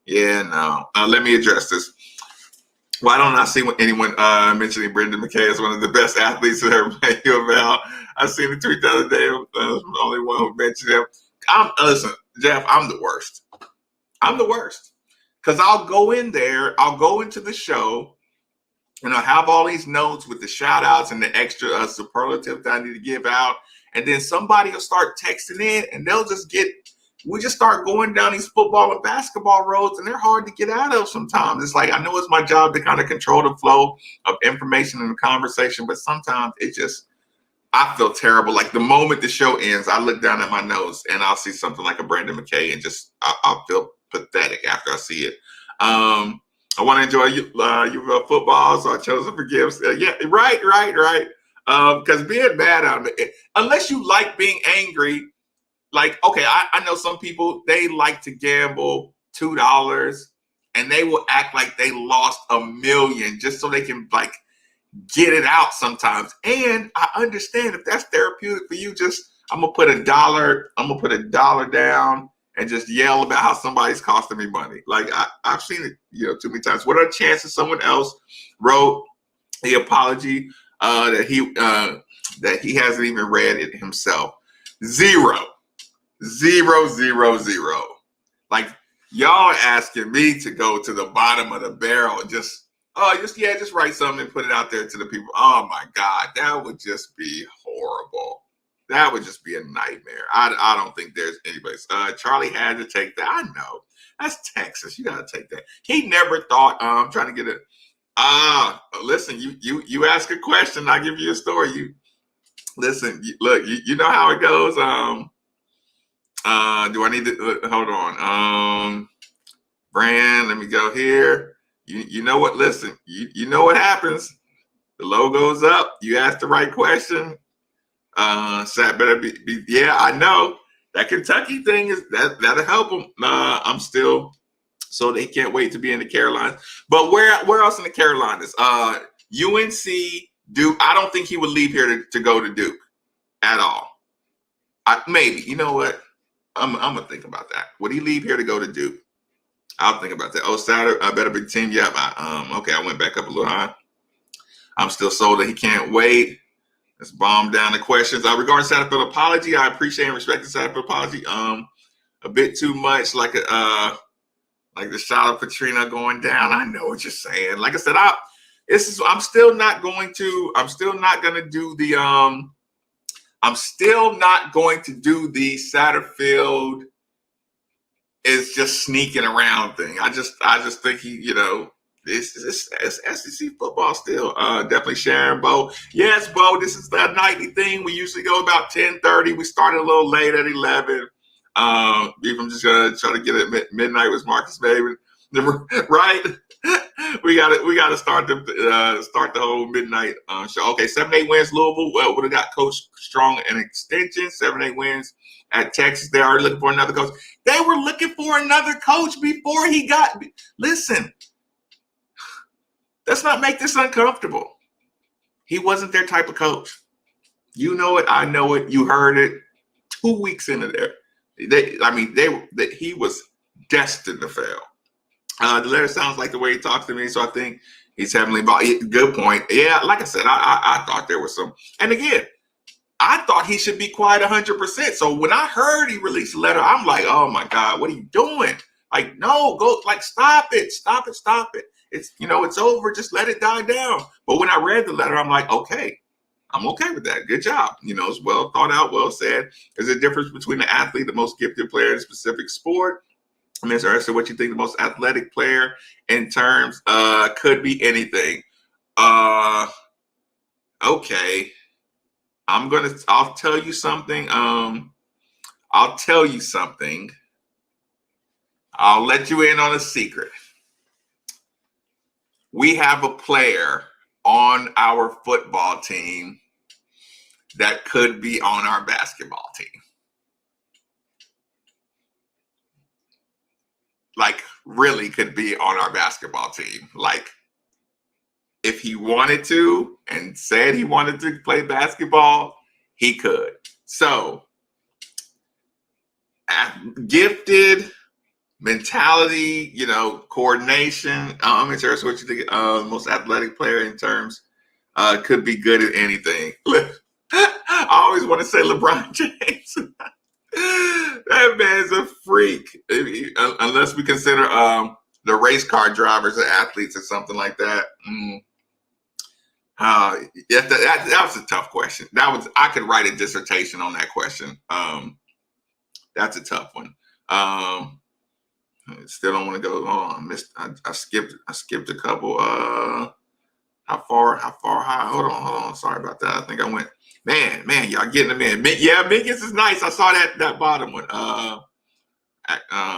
[SPEAKER 2] no. Let me address this. Why don't I see anyone mentioning Brendan McKay as one of the best athletes who ever played U of L? I seen the tweet the other day. I'm the only one who mentioned him. Listen, Jeff, I'm the worst. Because I'll go in there, I'll go into the show, and I'll have all these notes with the shout outs and the extra superlative that I need to give out. And then somebody will start texting in and we just start going down these football and basketball roads, and they're hard to get out of sometimes. It's like, I know it's my job to kind of control the flow of information in the conversation, but sometimes I feel terrible. Like the moment the show ends, I look down at my notes and I'll see something like a Brendan McKay and I'll feel pathetic after I see it. I want to enjoy UVL football, so I chose to forgive. Yeah, right. Because being mad at it, unless you like being angry, like, okay, I know some people, they like to gamble $2 and they will act like they lost $1 million just so they can like get it out sometimes. And I understand if that's therapeutic for you, I'm gonna put $1 down and just yell about how somebody's costing me money. Like I've seen it, too many times. What are the chances someone else wrote the apology that he hasn't even read it himself? 0. Like y'all are asking me to go to the bottom of the barrel and just Oh, just write something and put it out there to the people. Oh my God, that would just be horrible. That would just be a nightmare. I don't think there's anybody. Charlie had to take that. I know. That's Texas. You gotta take that. He never thought. I'm trying to get it. Listen. You ask a question, I give you a story. You listen. Look. You know how it goes. Do I need to hold on? Brand. Let me go here. You know what? Listen. You know what happens. The logo's up. You ask the right question. So that better be. Yeah, I know. That Kentucky thing that'll help them. I'm still, so they can't wait to be in the Carolinas. But where else in the Carolinas? UNC, Duke. I don't think he would leave here to go to Duke at all. Maybe, you know what? I'm gonna think about that. Would he leave here to go to Duke? I'll think about that. Oh, Saturday, I better be team. Yep. Okay, I went back up a little high. I'm still sold that he can't wait. Let's bomb down the questions. Regarding Satterfield apology, I appreciate and respect the Satterfield apology. A bit too much, like the shot of Katrina going down. I know what you're saying. Like I said, I'm still not going to do the Satterfield is just sneaking around thing. I just think he, it's SEC football still. Definitely Sharon, Bo. Yes, Bo, this is the nightly thing. We usually go about 10:30. We started a little late at 11. If I'm just gonna try to get it at midnight with Marcus Baby, right? we gotta start the whole midnight show. Okay, 7-8 wins. Louisville would have got Coach Strong an extension. 7-8 wins at Texas. They are looking for another coach. They were looking for another coach before he got. Listen. Let's not make this uncomfortable. He wasn't their type of coach. You know it. I know it. You heard it 2 weeks into there. He was destined to fail. The letter sounds like the way he talks to me, so I think he's heavily involved. Good point. Yeah, like I said, I thought there was some. And again, I thought he should be quiet 100%. So when I heard he released a letter, I'm like, oh my God, what are you doing? Like, no, go, like, stop it. It's, it's over. Just let it die down. But when I read the letter, I'm like, okay, I'm okay with that. Good job. It's well thought out, well said. There's a difference between the athlete, the most gifted player in a specific sport. Mr. Ursa, what you think the most athletic player in terms could be anything. Okay. I'll tell you something. I'll let you in on a secret. We have a player on our football team that could be on our basketball team. Like, really could be on our basketball team. Like, if he wanted to and said he wanted to play basketball, he could. So, gifted, mentality, coordination. I'm interested what you think. Most athletic player in terms could be good at anything. I always want to say LeBron James. That man's a freak. Unless we consider the race car drivers or athletes or something like that. That was a tough question. I could write a dissertation on that question. That's a tough one. Still don't want to go. I skipped a couple. How far high? Hold on. Sorry about that. I think I went. Man, y'all getting them in. Yeah, Miggins is nice. I saw that bottom one.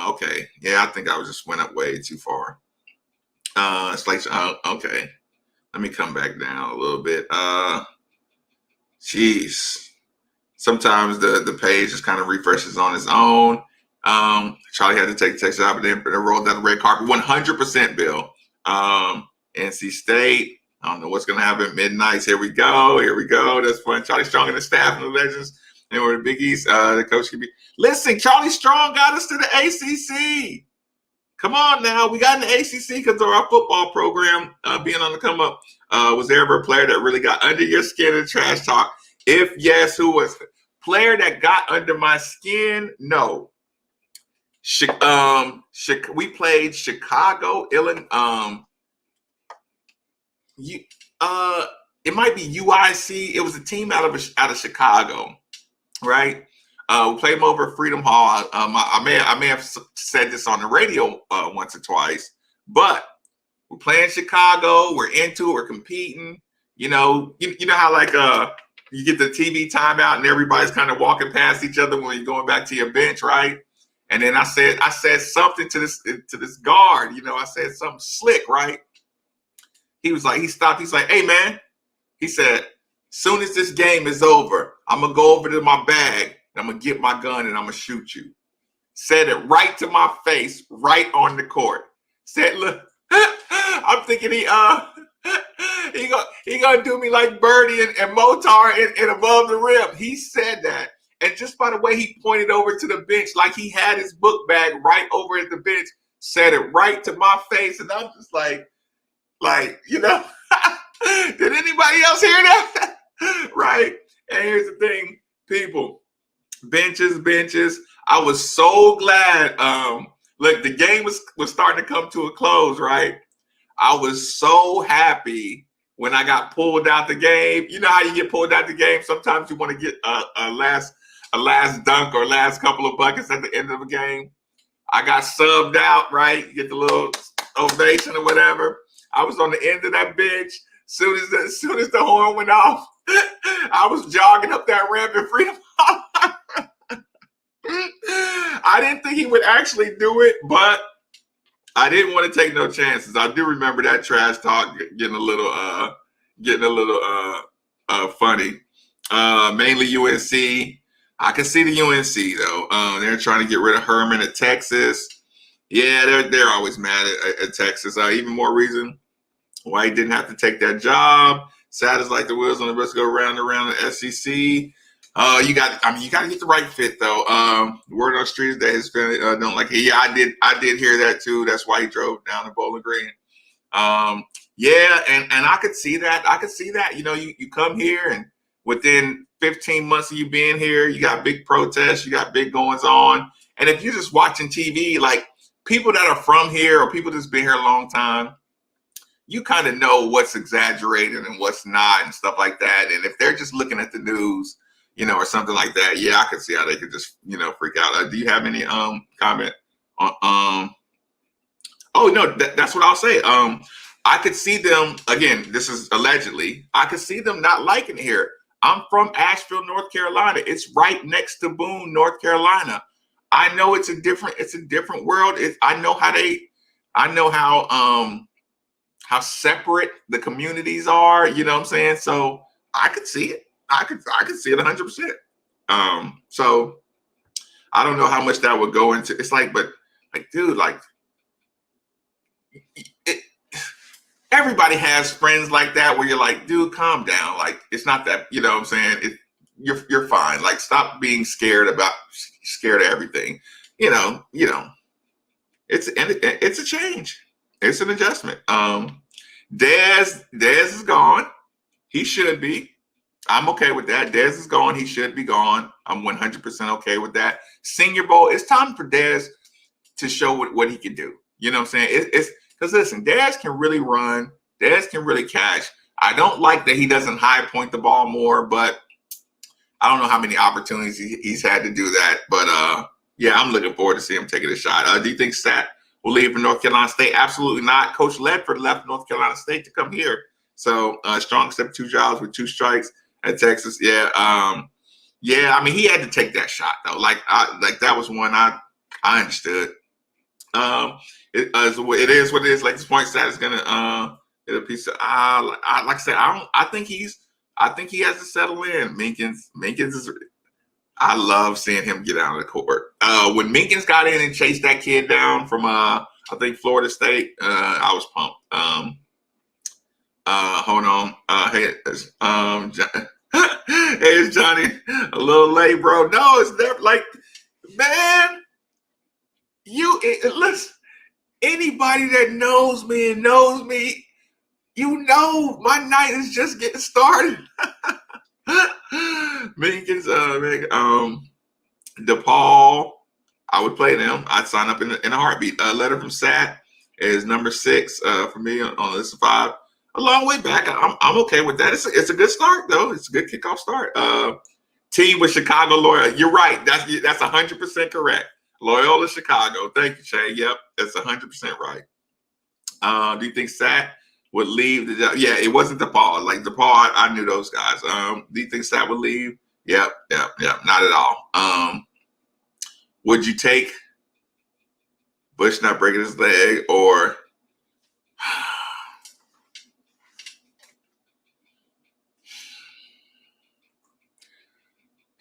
[SPEAKER 2] Okay. Yeah, I think I just went up way too far. It's like, okay. Let me come back down a little bit. Jeez. Sometimes the page just kind of refreshes on its own. Charlie had to take Texas out, but then rolled down the red carpet. 100%, Bill. NC State. I don't know what's going to happen. Midnights. Here we go. That's fun. Charlie Strong and the staff and the legends. And we're the Big East. The coach can be. Listen, Charlie Strong got us to the ACC. Come on now. We got in the ACC because of our football program being on the come up. Was there ever a player that really got under your skin in trash talk? If yes, who was it? Player that got under my skin? No. We played Chicago, Illinois. you it might be UIC. It was a team out of Chicago, right? We played them over at Freedom Hall. I may have said this on the radio once or twice, but we're playing Chicago. We're into it. We're competing. You know how like you get the TV timeout and everybody's kind of walking past each other when you're going back to your bench, right? And then I said something to this guard. I said something slick, right? He stopped. He's like, "Hey, man," he said, "soon as this game is over, I'm going to go over to my bag and I'm going to get my gun and I'm going to shoot you." Said it right to my face, right on the court. Said, "Look," I'm thinking he gonna do me like Birdie and Motar and above the rim. He said that. And just by the way he pointed over to the bench, like he had his book bag right over at the bench, said it right to my face. And I'm just like, did anybody else hear that? Right? And here's the thing, people, benches. I was so glad. Look, the game was starting to come to a close, right? I was so happy when I got pulled out the game. You know how you get pulled out the game? Sometimes you want to get a last dunk or last couple of buckets at the end of the game. I got subbed out, right? Get the little ovation or whatever. I was on the end of that bench. Soon as the horn went off, I was jogging up that ramp in Freedom. I didn't think he would actually do it, but I didn't want to take no chances. I do remember that trash talk getting a little funny. Mainly UNC. I can see the UNC though. They're trying to get rid of Herman at Texas. Yeah, they're always mad at Texas. Even more reason why he didn't have to take that job. Sad as like the wheels on the bus go round and around the SEC. You got to get the right fit though. Word on the street is that his family don't like it. Yeah, I did hear that too. That's why he drove down to Bowling Green. Yeah, and I could see that. You come here and within 15 months of you being here, you got big protests, you got big goings on. And if you're just watching TV, like people that are from here or people that's been here a long time, you kind of know what's exaggerated and what's not and stuff like that. And if they're just looking at the news, or something like that, yeah, I could see how they could just, freak out. Do you have any comment on? Oh no, that's what I'll say. I could see them again. This is allegedly. I could see them not liking it here. I'm from Asheville, North Carolina. It's right next to Boone, North Carolina. I know it's a different world. I know how separate the communities are. You know what I'm saying? So I could see it. I could see it 100%. So I don't know how much that would go into. It's like, but like, dude, like everybody has friends like that where you're like, dude, calm down. Like, it's not that, you know what I'm saying? You're fine. Like, stop being scared of everything. It's a change. It's an adjustment. Dez is gone. He should be. I'm okay with that. Dez is gone. He should be gone. I'm 100% okay with that. Senior Bowl, it's time for Dez to show what he can do. You know what I'm saying? It's because, listen, Dez can really run. Dez can really catch. I don't like that he doesn't high point the ball more, but I don't know how many opportunities he's had to do that. But, yeah, I'm looking forward to see him taking a shot. Do you think Sat will leave for North Carolina State? Absolutely not. Coach Ledford left North Carolina State to come here. So strong accept 2 jobs with 2 strikes at Texas. Yeah. I mean, he had to take that shot though. Like that was one I understood. It is what it is. Like this point, Sat is gonna get a piece of. Like I said, I think he has to settle in. Minkins is. I love seeing him get out of the court. When Minkins got in and chased that kid down from I think Florida State, I was pumped. Hold on. Hey, it's Johnny. A little late, bro. No, it's never like, man. Listen. Anybody that knows me, my night is just getting started. Minkins, DePaul, I would play them. I'd sign up in a heartbeat. Letter from Sat is number 6 for me on list of 5. a long way back. I'm okay with that. It's a good start though. It's a good kickoff start. Team with Chicago Loyola. You're right. That's 100% correct. Loyola Chicago. Thank you, Shay. Yep, that's 100% right. Do you think Sat would leave? Yeah, it wasn't DePaul. Like DePaul, I knew those guys. Do you think Sat would leave? Yep. Not at all. Would you take Bush not breaking his leg or?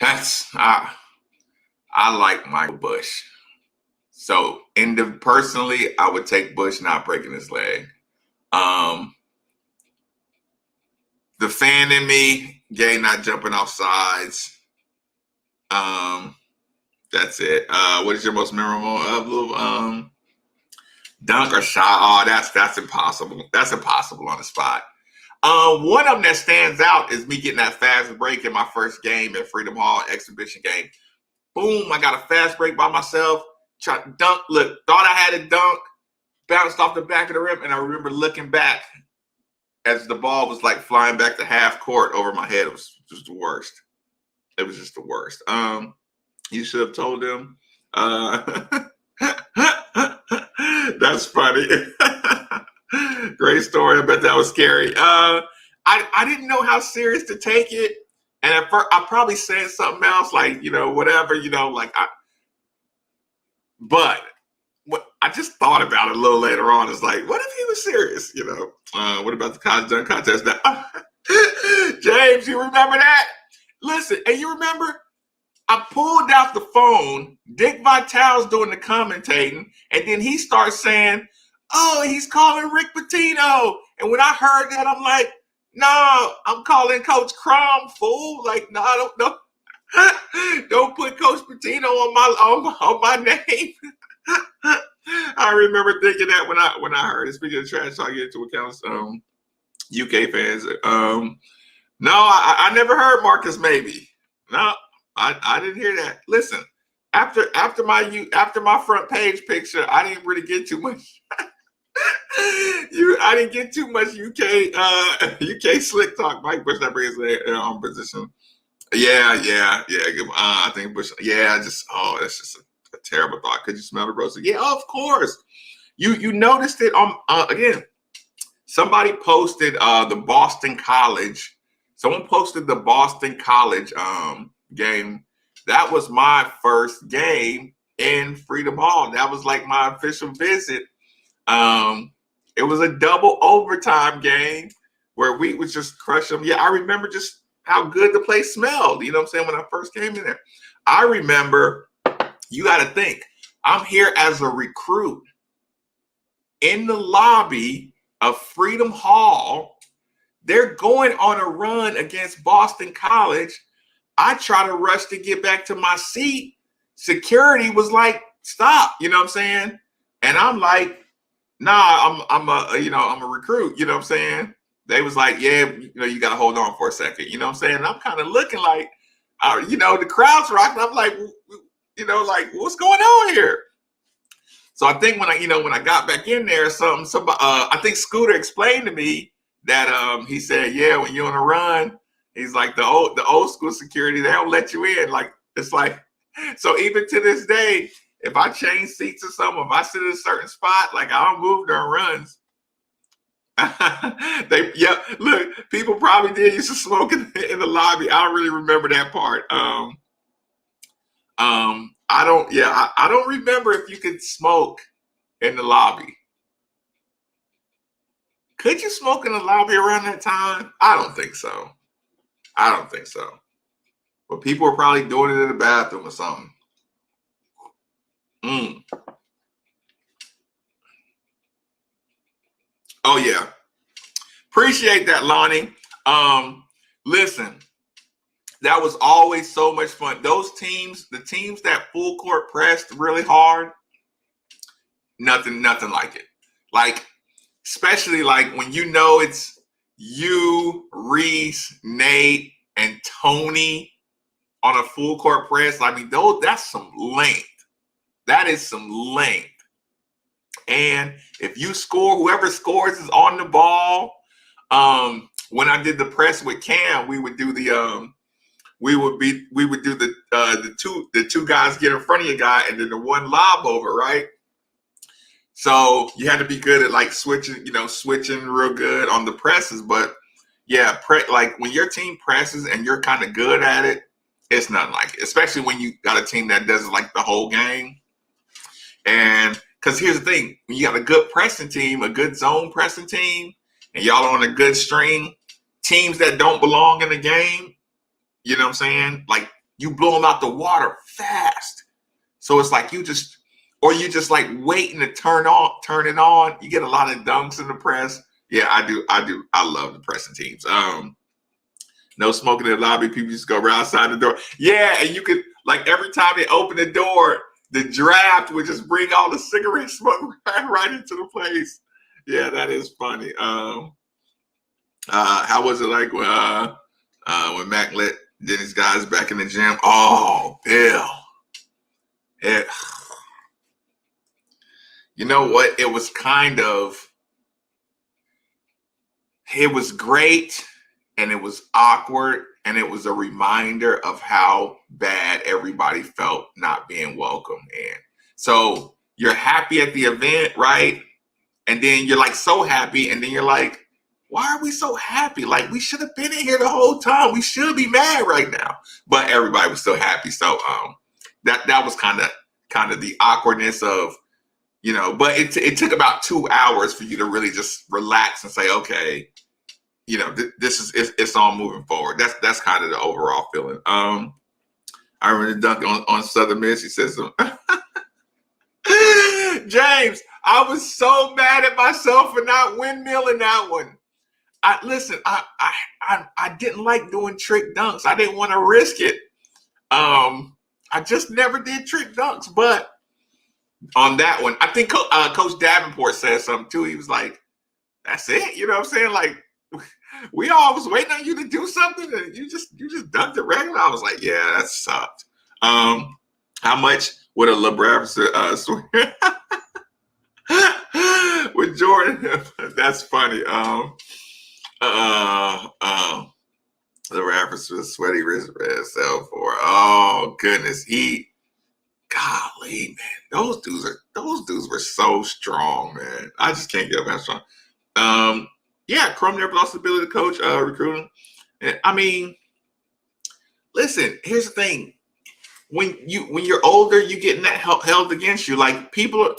[SPEAKER 2] I like Michael Bush. So personally, I would take Bush not breaking his leg. The fan in me, Gay not jumping off sides. That's it. What is your most memorable dunk or shot? Oh, that's impossible. That's impossible on the spot. One of them that stands out is me getting that fast break in my first game at Freedom Hall exhibition game. Boom, I got a fast break by myself. Tried to dunk. Look, thought I had a dunk. Bounced off the back of the rim, and I remember looking back as the ball was like flying back to half court over my head. It was just the worst. It was just the worst. You should have told him. That's funny. Great story. I bet that was scary. I didn't know how serious to take it. And at first, I probably said something else, like, whatever, but what I just thought about it a little later on. It's like, what if he was serious? What about the college dunk contest? Now, James, you remember that? Listen, and you remember, I pulled out the phone. Dick Vitale's doing the commentating, and then he starts saying, "Oh, he's calling Rick Pitino." And when I heard that, I'm like, "No, I'm calling Coach Crum, fool! Like, no, don't put Coach Pitino on my name." I remember thinking that when I heard it. Speaking of trash, I get to accounts, UK fans. No, I never heard Marcus Maybe. No, I didn't hear that. Listen, after my front page picture, I didn't really get too much. I didn't get too much UK slick talk. Mike Bush not brings on position. Yeah. I think Bush. Yeah, that's just a terrible thought. Could you smell the roses? Yeah, of course. You noticed it on again. Somebody posted the Boston College. Someone posted the Boston College game. That was my first game in Freedom Hall. That was like my official visit. It was a double overtime game where we would just crush them. Yeah, I remember just how good the place smelled. You know what I'm saying? When I first came in there, I remember. You got to think. I'm here as a recruit in the lobby of Freedom Hall. They're going on a run against Boston College. I try to rush to get back to my seat. Security was like, "Stop!" You know what I'm saying? And I'm like, "Nah, I'm a recruit." You know what I'm saying? They was like, "Yeah, you got to hold on for a second." You know what I'm saying? And I'm kind of looking like, the crowd's rocking. I'm like, like, what's going on here? So I think when I got back in there, I think Scooter explained to me that he said, yeah, when you're on a run, he's like the old school security, they don't let you in. Like, it's like, so even to this day, if I change seats or something, if I sit in a certain spot, like I don't move during runs. Look, people probably did used to smoke in the lobby. I don't really remember that part. I don't remember if you could smoke in the lobby. Could you smoke in the lobby around that time? I don't think so. But people were probably doing it in the bathroom or something. Oh yeah. Appreciate that, Lonnie. Listen. That was always so much fun. Those teams, the teams that full court pressed really hard, nothing like it. Like, especially like when it's you, Reese, Nate, and Tony on a full court press. I mean, that's some length. That is some length. And if you score, whoever scores is on the ball. When I did the press with Cam, we would do the the two guys get in front of your guy and then the one lob over, right? So you had to be good at like switching real good on the presses. But yeah, like when your team presses and you're kind of good at it, it's nothing like it. Especially when you got a team that does it like the whole game. And because here's the thing, when you got a good pressing team, a good zone pressing team, and y'all on a good string, teams that don't belong in the game, you know what I'm saying? Like you blow them out the water fast. So it's like you just like waiting to turn it on. You get a lot of dunks in the press. Yeah, I do. I love the pressing teams. No smoking in the lobby. People just go right outside the door. Yeah, and you could like every time they open the door, the draft would just bring all the cigarette smoke right into the place. Yeah, that is funny. How was it like when Mac let Dennis guys back in the gym? Oh, Bill. You know what? It was great and it was awkward and it was a reminder of how bad everybody felt not being welcome in. So you're happy at the event, right? And then you're like so happy and then you're like, why are we so happy? Like we should have been in here the whole time. We should be mad right now. But everybody was still happy. So that was kind of the awkwardness of, but it took about 2 hours for you to really just relax and say, okay, it's all moving forward. That's kind of the overall feeling. I remember Dunk on Southern Miss. He says, James, I was so mad at myself for not windmilling that one. I didn't like doing trick dunks. I didn't want to risk it. I just never did trick dunks, but on that one, I think Coach Davenport said something too. He was like, "That's it." You know what I'm saying? Like, we all was waiting on you to do something, and you just dunked it regular. I was like, "Yeah, that sucked." How much would a LeBron swear with Jordan? That's funny. The reference to the sweaty wrist red cell for. Oh goodness, golly, man, those dudes were so strong, man. I just can't get that strong. Yeah, Crum never lost the ability to coach recruiting. I mean, listen, here's the thing. When you're older, you getting that held against you. Like people,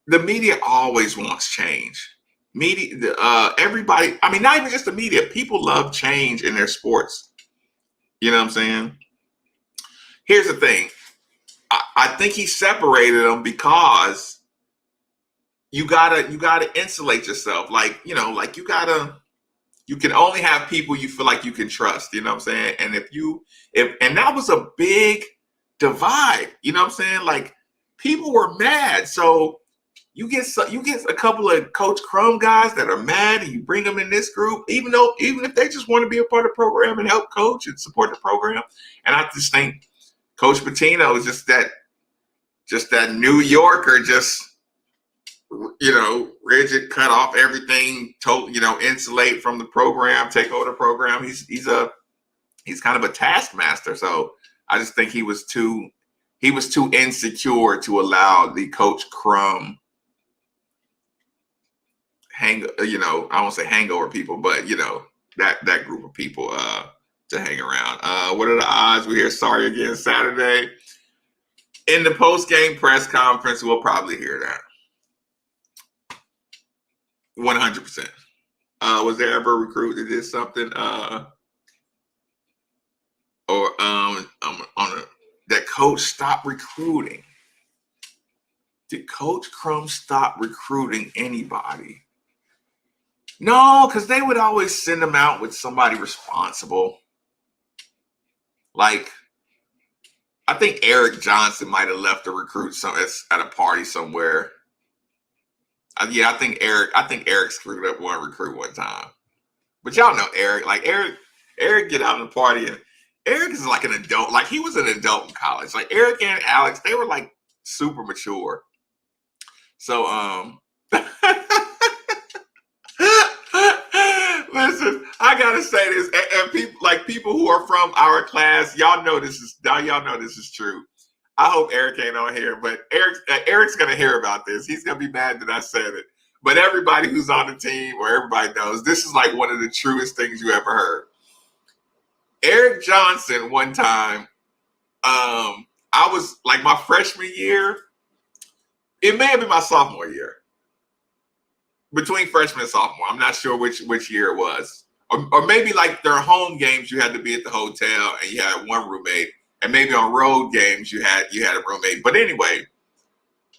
[SPEAKER 2] the media always wants change. Media, everybody. I mean, not even just the media. People love change in their sports. You know what I'm saying? Here's the thing. I think he separated them because you gotta insulate yourself. Like, you can only have people you feel like you can trust, you know what I'm saying? And and that was a big divide, you know what I'm saying? Like people were mad. So you get a couple of Coach Crum guys that are mad and you bring them in this group, even if they just want to be a part of the program and help coach and support the program. And I just think Coach Pitino is just that New Yorker, just, rigid, cut off everything, insulate from the program, take over the program. He's kind of a taskmaster. So I just think he was too insecure to allow the Coach Crum I won't say hangover people, but that group of people to hang around. What are the odds we hear sorry again Saturday? In the post-game press conference, we'll probably hear that. 100%. Was there ever a recruit that did something that coach stopped recruiting? Did Coach Crum stop recruiting anybody? No, because they would always send them out with somebody responsible. Like, I think Eric Johnson might have left a recruit at a party somewhere. I think Eric screwed up one recruit one time. But y'all know Eric. Like Eric get out of the party, and Eric is like an adult. Like he was an adult in college. Like Eric and Alex, they were like super mature. So Listen, I gotta say this, and people who are from our class, y'all know this is true. I hope Eric ain't on here, but Eric's gonna hear about this. He's gonna be mad that I said it. But everybody who's on the team or everybody knows this is like one of the truest things you ever heard. Eric Johnson, one time, I was like my freshman year. It may have been my sophomore year. Between freshman and sophomore, I'm not sure which year it was, or maybe like their home games you had to be at the hotel and you had one roommate, and maybe on road games you had a roommate. But anyway,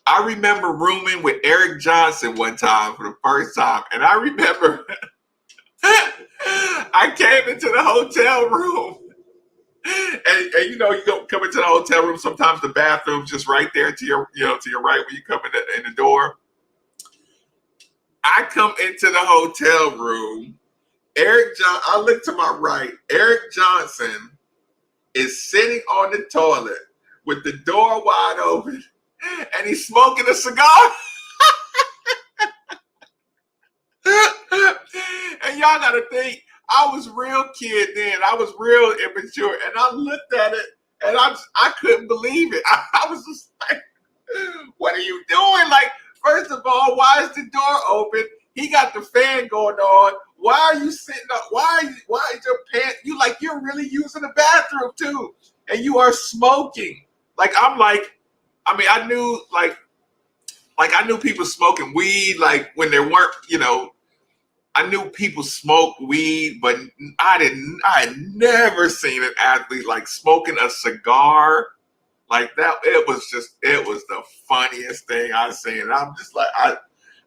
[SPEAKER 2] I remember rooming with Eric Johnson one time for the first time, and I remember I came into the hotel room, and you know you come into the hotel room. Sometimes the bathroom's just right there to your right when you come in the door. I come into the hotel room. I look to my right. Eric Johnson is sitting on the toilet with the door wide open, and he's smoking a cigar. And y'all gotta think, I was real kid then. I was real immature, and I looked at it, and I couldn't believe it. I was just like, "What are you doing?" Like, first of all, why is the door open? He got the fan going on. Why are you sitting up? Why is your pants? You're really using the bathroom too, and you are smoking. I knew people smoking weed, like when there weren't, I knew people smoke weed, but I had never seen an athlete like smoking a cigar like that. It was the funniest thing I've seen. And I'm just like,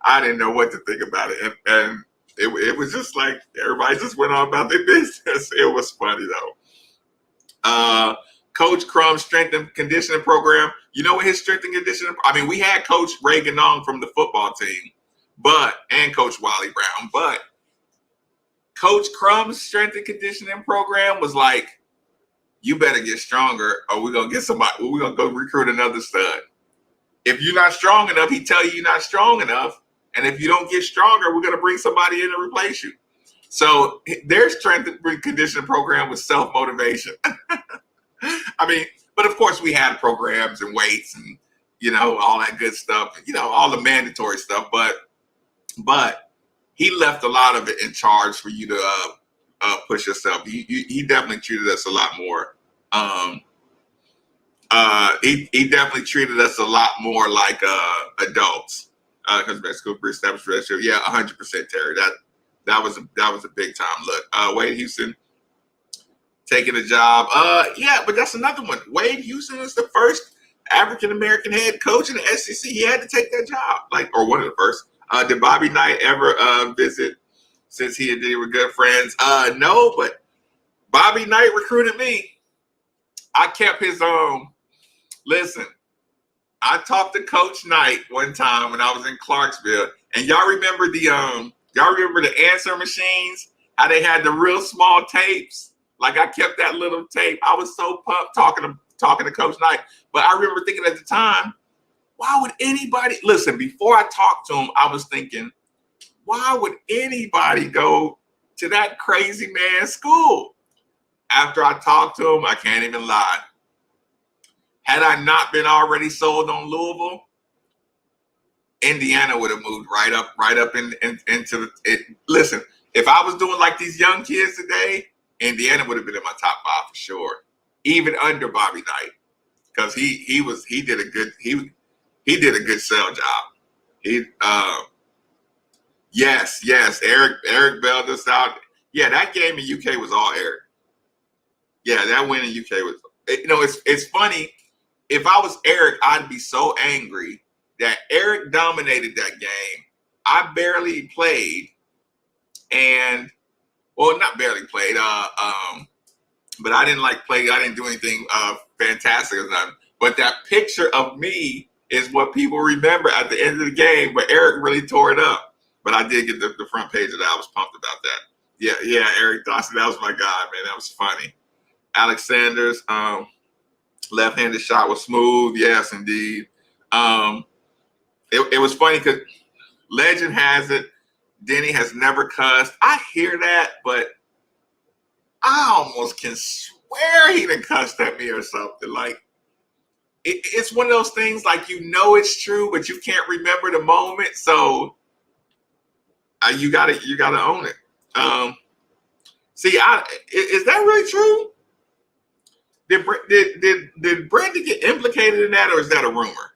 [SPEAKER 2] I didn't know what to think about it. And it was just like, everybody just went on about their business. It was funny though. Coach Crum's strength and conditioning program. You know what his strength and conditioning? I mean, we had Coach Ray Ganong from the football team, and Coach Wally Brown, but Coach Crum's strength and conditioning program was like, you better get stronger, or we're gonna get somebody. We're gonna go recruit another stud. If you're not strong enough, he tell you you're not strong enough, and if you don't get stronger, we're gonna bring somebody in to replace you. So their strength and conditioning program was self-motivation. I mean, but of course we had programs and weights and all that good stuff, all the mandatory stuff. But he left a lot of it in charge for you to push yourself. He definitely treated us a lot more. He definitely treated us a lot more like adults. Because Mexico established relationship. Yeah, 100%, Terry. That was a big time look. Wade Houston taking a job. Yeah, but that's another one. Wade Houston is the first African American head coach in the SEC. He had to take that job, or one of the first. Did Bobby Knight ever visit since he and Diddy were good friends? No, but Bobby Knight recruited me. I kept his listen, I talked to Coach Knight one time when I was in Clarksville, and y'all remember the answer machines? How they had the real small tapes? Like, I kept that little tape. I was so pumped talking to Coach Knight. But I remember thinking at the time, why would anybody listen? Before I talked to him, I was thinking, why would anybody go to that crazy man's school? After I talked to him, I can't even lie. Had I not been already sold on Louisville, Indiana would have moved right up into it. Listen, if I was doing like these young kids today, Indiana would have been in my top 5 for sure, even under Bobby Knight, because he did a good sell job. Yes, Eric bailed us out. Yeah, that game in UK was all Eric. Yeah, that win in UK was. It's funny. If I was Eric, I'd be so angry that Eric dominated that game. I barely played, not barely played. But I didn't play. I didn't do anything fantastic or nothing. But that picture of me is what people remember at the end of the game. But Eric really tore it up. But I did get the front page of that. I was pumped about that. Yeah, Eric Dawson. That was my guy, man. That was funny. Alex Sanders, left-handed shot was smooth. Yes, indeed. It was funny because legend has it Denny has never cussed. I hear that, but I almost can swear he done cussed at me or something. Like it's one of those things like it's true, but you can't remember the moment. So you gotta own it. See, is that really true? Did Brandon get implicated in that, or is that a rumor?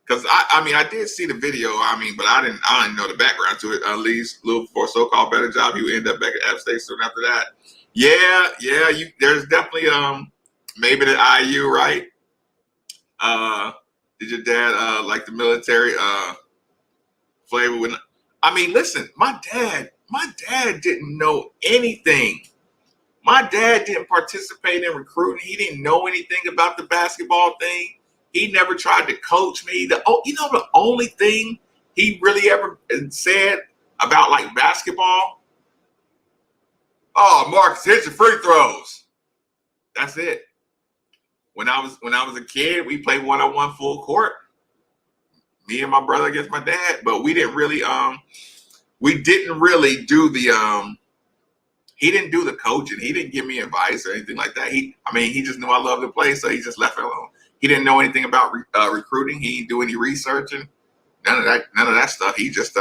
[SPEAKER 2] Because I did see the video. But I didn't know the background to it. At least a little before so-called better job, you end up back at App State soon after that. Yeah. There's definitely maybe the IU, right? Did your dad like the military flavor? Listen, my dad didn't know anything. My dad didn't participate in recruiting. He didn't know anything about the basketball thing. He never tried to coach me. The only thing he really ever said about like basketball, oh, Marcus, hit your free throws. That's it. When I was a kid, we played 1-on-1 full court. Me and my brother against my dad, but we didn't really do the he didn't do the coaching. He didn't give me advice or anything like that. He just knew I loved to play, so he just left it alone. He didn't know anything about recruiting. He didn't do any researching. None of that stuff. He just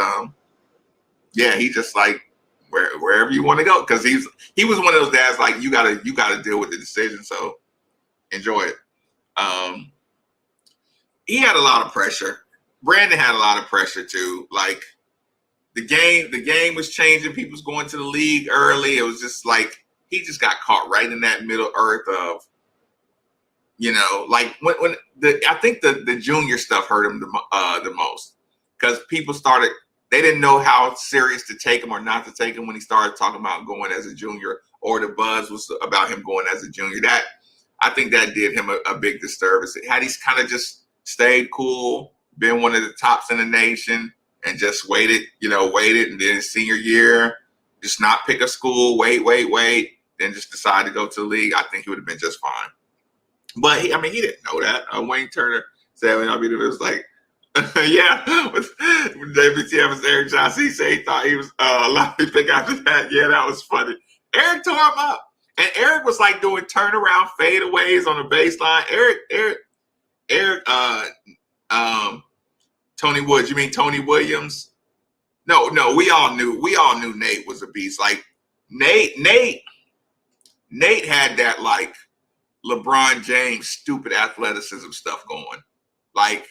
[SPEAKER 2] he just like wherever you want to go, because he was one of those dads like you gotta deal with the decision. So enjoy it. He had a lot of pressure. Brandon had a lot of pressure too. Like the game was changing. People was going to the league early. It was just like he just got caught right in that middle earth of, like when I think the junior stuff hurt him the most, because people they didn't know how serious to take him or not to take him when he started talking about going as a junior, or the buzz was about him going as a junior. That I think that did him a big disservice. Had he kind of just stayed cool, been one of the tops in the nation, and just waited, and then his senior year, just not pick a school, wait, then just decide to go to the league, I think he would have been just fine. But he didn't know that. Wayne Turner said, it was like, yeah, with WTF was Eric Johnson. He said he thought he was allowed to pick after that. Yeah, that was funny. Eric tore him up. And Eric was like doing turnaround fadeaways on the baseline. Eric, Tony Woods. You mean Tony Williams? No, we all knew Nate was a beast. Like Nate had that like LeBron James stupid athleticism stuff going. Like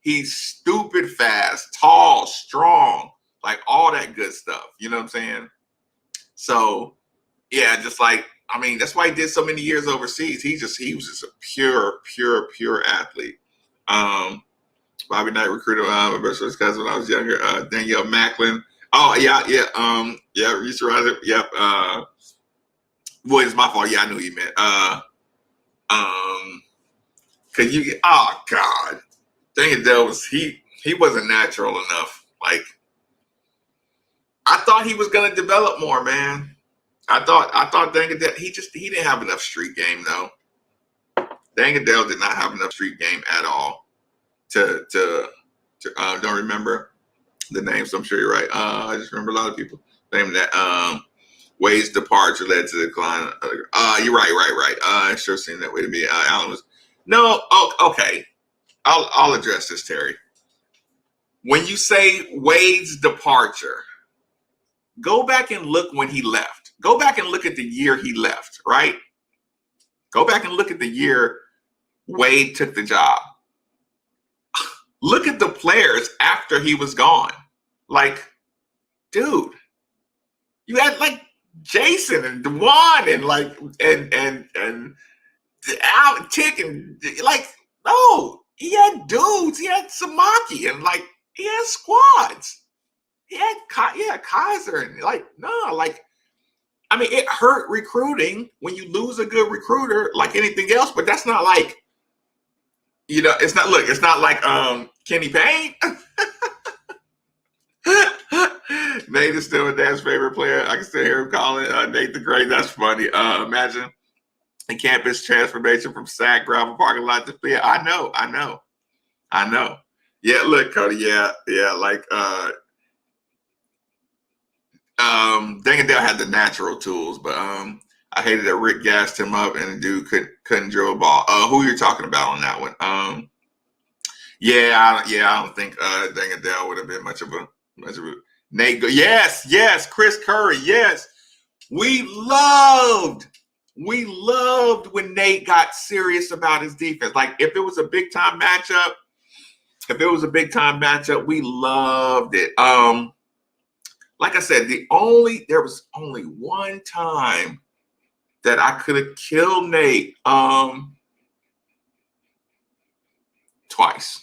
[SPEAKER 2] he's stupid fast, tall, strong, like all that good stuff. You know what I'm saying? So yeah, just like that's why he did so many years overseas. He was just a pure athlete. Bobby Knight recruited my best friend's cousin when I was younger. Danielle Macklin. Oh yeah. Reese Riser. Yep. Boy, it's my fault. Yeah, I knew you meant. Cause you get. Oh God, Daniel he wasn't natural enough. Like I thought he was gonna develop more, man. I thought Daniel he didn't have enough street game though. Daniel did not have enough street game at all. To don't remember the name, so I'm sure you're right. I just remember a lot of people named that. Wade's departure led to the decline. You're right. I sure seemed that way to me. Allen was no. Oh, okay. I'll address this, Terry. When you say Wade's departure, go back and look when he left. Go back and look at the year he left. Right. Go back and look at the year Wade took the job. Look at the players after he was gone. Like, dude, you had like Jason and DeJuan and like and Al Tick and like no, he had dudes. He had Samaki and like he had squads. He had Kaiser and like no, like it hurt recruiting when you lose a good recruiter like anything else, but that's not like. It's not like Kenny Payne. Nate is still my dad's favorite player. I can still hear him calling Nate the Great. That's funny. Imagine the campus transformation from sack gravel parking lot to field. I know. Yeah, look, Cody. Yeah. Like Dangadell had the natural tools, but I hated that Rick gassed him up and the dude couldn't drill a ball. Who you're talking about on that one? I don't think Dangadell would have been much of a Nate. Yes, Chris Curry. Yes, we loved when Nate got serious about his defense. Like if it was a big time matchup, we loved it. Like I said, there was only one time that I could have killed Nate. Twice.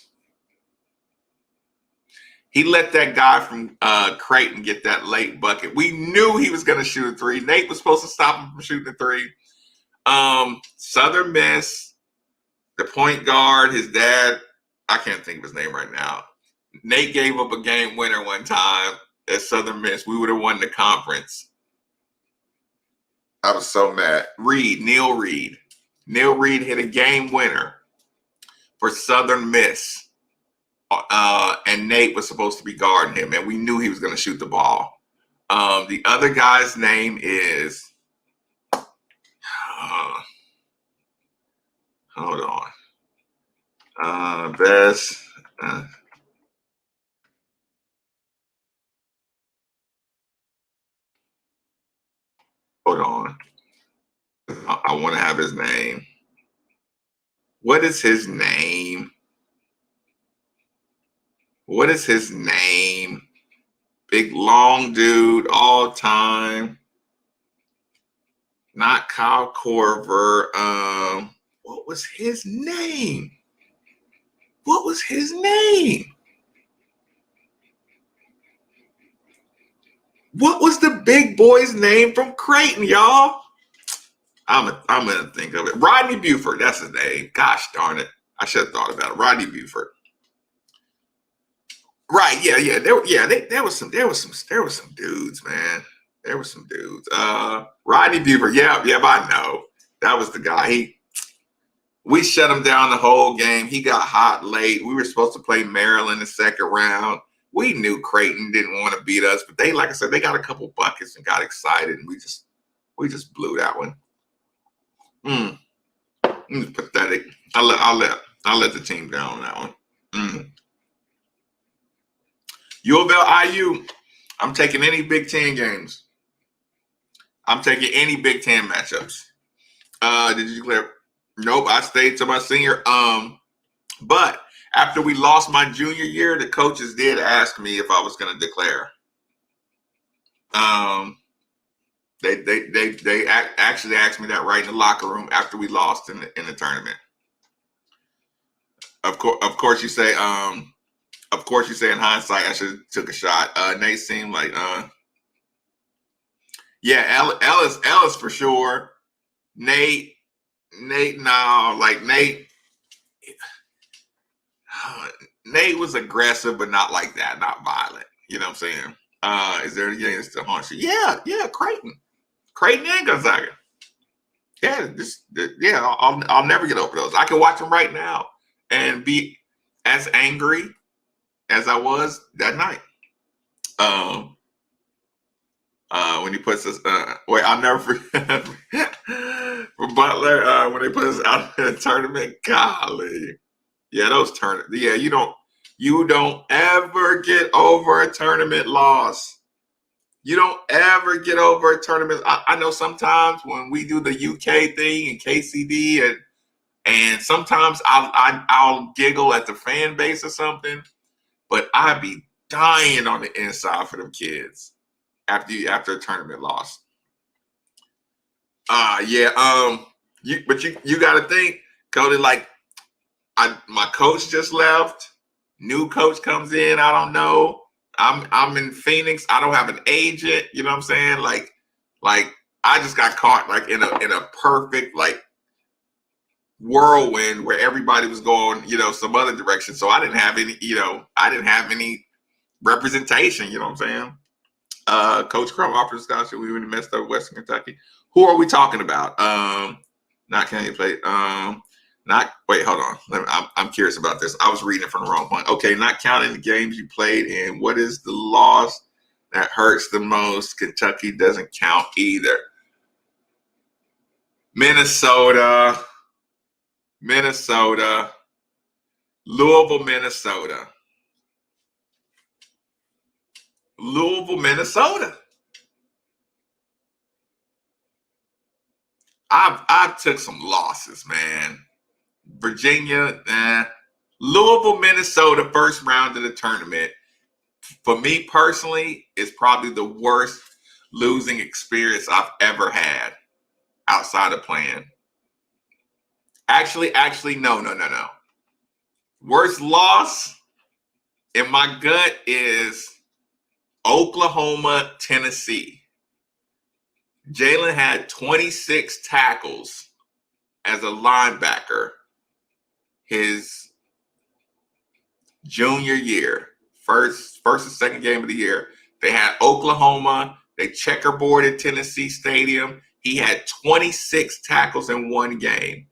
[SPEAKER 2] He let that guy from Creighton get that late bucket. We knew he was going to shoot a three. Nate was supposed to stop him from shooting a three. Southern Miss, the point guard, his dad, I can't think of his name right now. Nate gave up a game winner one time at Southern Miss. We would have won the conference. I was so mad. Neil Reed. Neil Reed hit a game winner for Southern Miss. And Nate was supposed to be guarding him, and we knew he was going to shoot the ball. The other guy's name is hold on. Hold on. I want to have his name. What is his name? Big long dude, all time. Not Kyle Korver. What was his name? What was the big boy's name from Creighton, y'all? I'm gonna think of it. Rodney Buford, that's his name. Gosh darn it. I should have thought about it. Rodney Buford. Right, yeah. There was some dudes, man. There were some dudes. Rodney Buford, yeah, I know. That was the guy. We shut him down the whole game. He got hot late. We were supposed to play Maryland the second round. We knew Creighton didn't want to beat us, but they, like I said, they got a couple buckets and got excited, and we just blew that one. Pathetic. I'll let the team down on that one. U of L IU. I'm taking any Big Ten games. I'm taking any Big Ten matchups. Did you declare? Nope, I stayed to my senior. But after we lost my junior year, the coaches did ask me if I was going to declare. They actually asked me that right in the locker room after we lost in the tournament. Of course, you say. Of course, you say in hindsight I should have took a shot. Nate seemed like, Ellis for sure. Nate, no, like Nate was aggressive, but not like that, not violent. You know what I'm saying? Is there anything that's still haunt you? Yeah, Creighton and Gonzaga. I'll never get over those. I can watch them right now and be as angry as I was that night. When he puts us, I'll never forget for Butler when they put us out in the tournament. Golly, yeah, those tournaments. Yeah, you don't ever get over a tournament loss. You don't ever get over a tournament. I know sometimes when we do the UK thing and KCD and sometimes I'll giggle at the fan base or something. But I'd be dying on the inside for them kids after a tournament loss. But you got to think, Cody. Like, my coach just left. New coach comes in. I don't know. I'm in Phoenix. I don't have an agent. You know what I'm saying? Like I just got caught like in a perfect like whirlwind where everybody was going, some other direction. So I didn't have any, representation. You know what I'm saying? Coach Crum offered a scholarship. We really messed up Western Kentucky. Who are we talking about? Not can you play? Wait, hold on. I'm curious about this. I was reading it from the wrong point. Okay, not counting the games you played in. What is the loss That hurts the most. Kentucky doesn't count either. Minnesota. Louisville, Minnesota. I've took some losses, man. Virginia, Louisville, Minnesota, first round of the tournament. For me personally, is probably the worst losing experience I've ever had outside of playing. Actually, no. Worst loss in my gut is Oklahoma, Tennessee. Jalen had 26 tackles as a linebacker his junior year, first and second game of the year. They had Oklahoma. They checkerboarded Tennessee Stadium. He had 26 tackles in one game.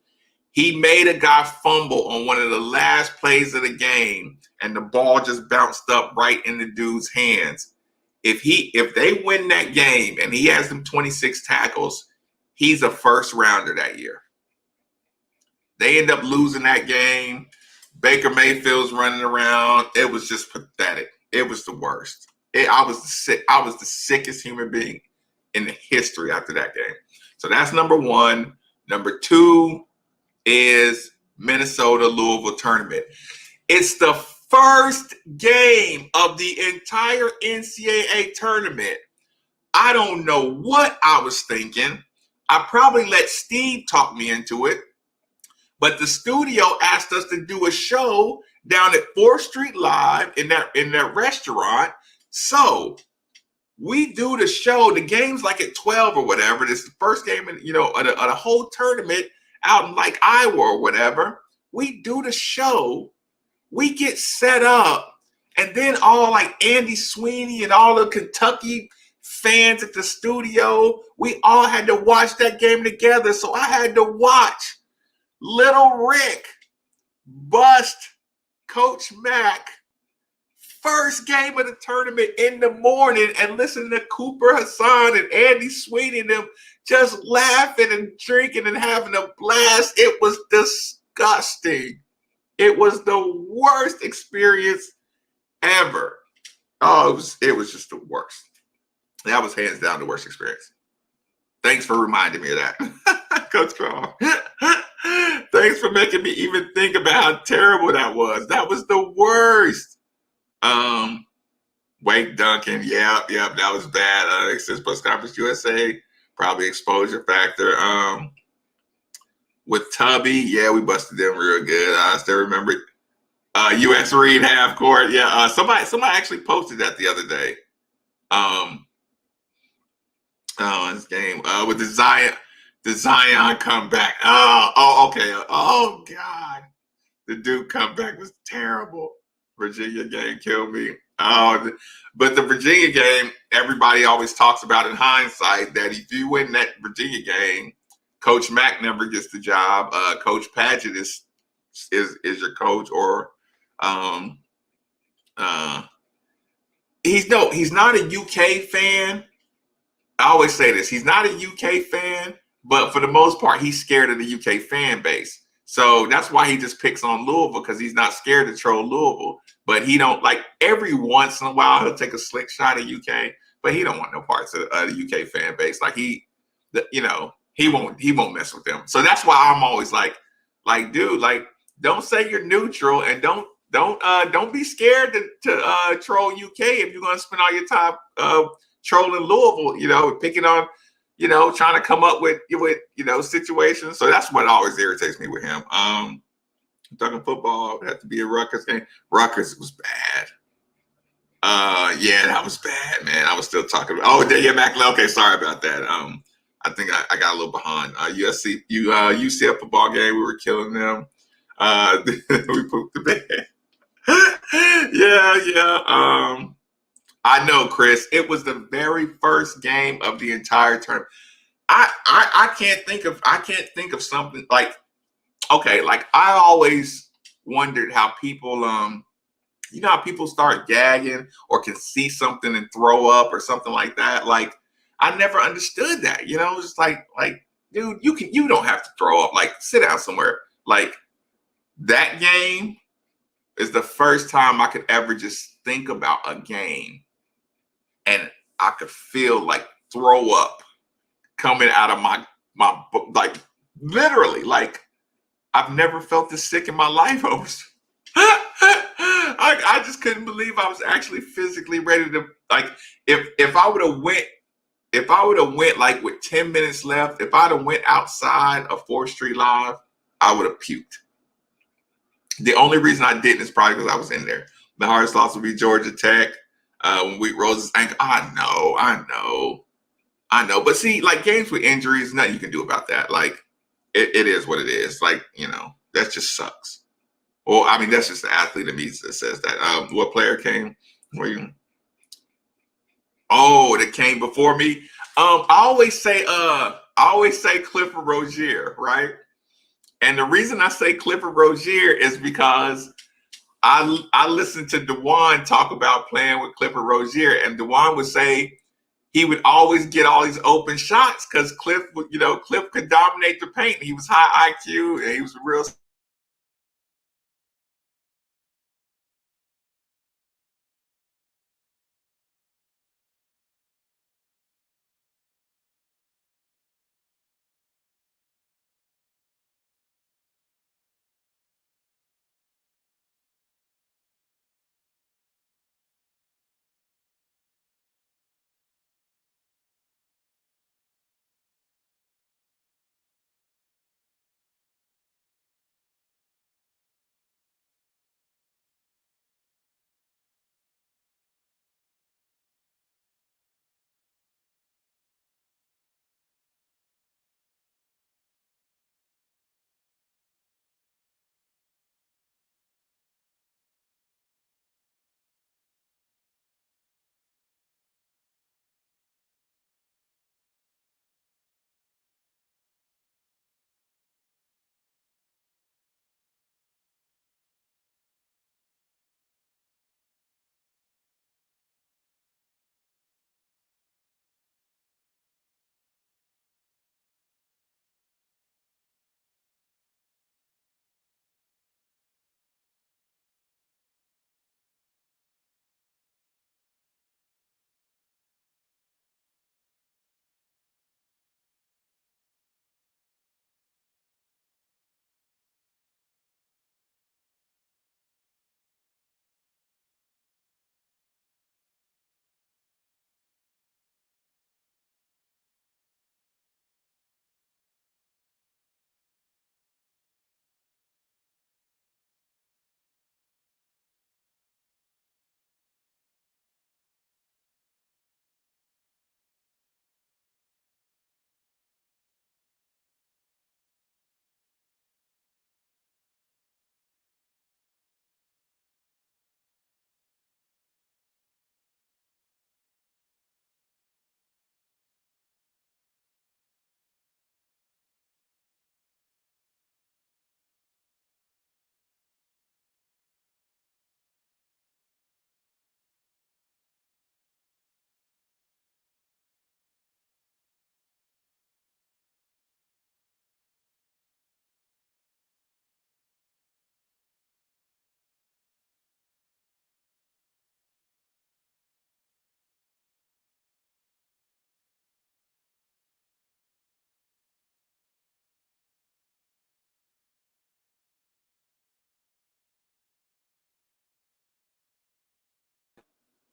[SPEAKER 2] He made a guy fumble on one of the last plays of the game, and the ball just bounced up right in the dude's hands. If they win that game and he has them 26 tackles, he's a first rounder that year. They end up losing that game. Baker Mayfield's running around. It was just pathetic. It was the worst. I was the sickest human being in the history after that game. So that's number one. Number two is Minnesota Louisville tournament. It's the first game of the entire NCAA tournament. I don't know what I was thinking. I probably let Steve talk me into it. But the studio asked us to do a show down at 4th Street Live in that restaurant. So we do the show. The game's like at 12 or whatever. This is the first game of the whole tournament out in like Iowa or whatever. We do the show. We get set up. And then all like Andy Sweeney and all the Kentucky fans at the studio, we all had to watch that game together. So I had to watch Little Rick bust Coach Mack first game of the tournament in the morning and listen to Cooper Hassan and Andy Sweeney and them just laughing and drinking and having a blast. It was disgusting. It was the worst experience ever. Oh, it was just the worst. That was hands down the worst experience. Thanks for reminding me of that, Coach Crawl. Thanks for making me even think about how terrible that was. That was the worst. Wake Duncan, yeah, that was bad. Since Post Conference USA, probably exposure factor. With Tubby, yeah, we busted them real good. I still remember US Reed half court. Yeah, somebody actually posted that the other day. This game with the Zion comeback. Okay. Oh God, the Duke comeback was terrible. Virginia game killed me. But the Virginia game, everybody always talks about in hindsight that if you win that Virginia game, Coach Mack never gets the job. Coach Padgett is your coach, or he's not a UK fan. I always say this. He's not a UK fan, but for the most part, he's scared of the UK fan base. So that's why he just picks on Louisville, because he's not scared to troll Louisville. But he don't, like, every once in a while he'll take a slick shot at UK, but he don't want no parts of the UK fan base. Like he won't mess with them. So that's why I'm always like, dude, like, don't say you're neutral, and don't be scared to troll UK if you're gonna spend all your time trolling Louisville, picking on, trying to come up with situations. So that's what always irritates me with him. Talking football, it had to be a Rutgers game. Rutgers was bad. Yeah, that was bad, man. I was still talking about. Yeah, Macklin. Okay, sorry about that. I think I got a little behind. UCF football game, we were killing them. We pooped the bed. Yeah. I know, Chris. It was the very first game of the entire term. I can't think of something like. Okay, like I always wondered how people you know how people start gagging or can see something and throw up or something like that. Like I never understood that. You know, it's like dude, you don't have to throw up. Like sit down somewhere. Like that game is the first time I could ever just think about a game and I could feel like throw up coming out of my like literally, like I've never felt this sick in my life. I just couldn't believe I was actually physically ready to, like, if I would have went like with 10 minutes left, if I'd have went outside of 4th Street Live, I would have puked. The only reason I didn't is probably because I was in there. The hardest loss would be Georgia Tech. When Wheat Rose's ankle. I know. But see, like games with injuries, nothing you can do about that. Like it is what it is. Like, you know, that just sucks. Well, I mean, that's just the athlete in me that says that. What player came? That came before me. I always say Clifford Rozier, right? And the reason I say Clifford Rozier is because I listened to DeJuan talk about playing with Clifford Rozier, and DeJuan would say he would always get all these open shots because Cliff could dominate the paint. He was high IQ and he was real.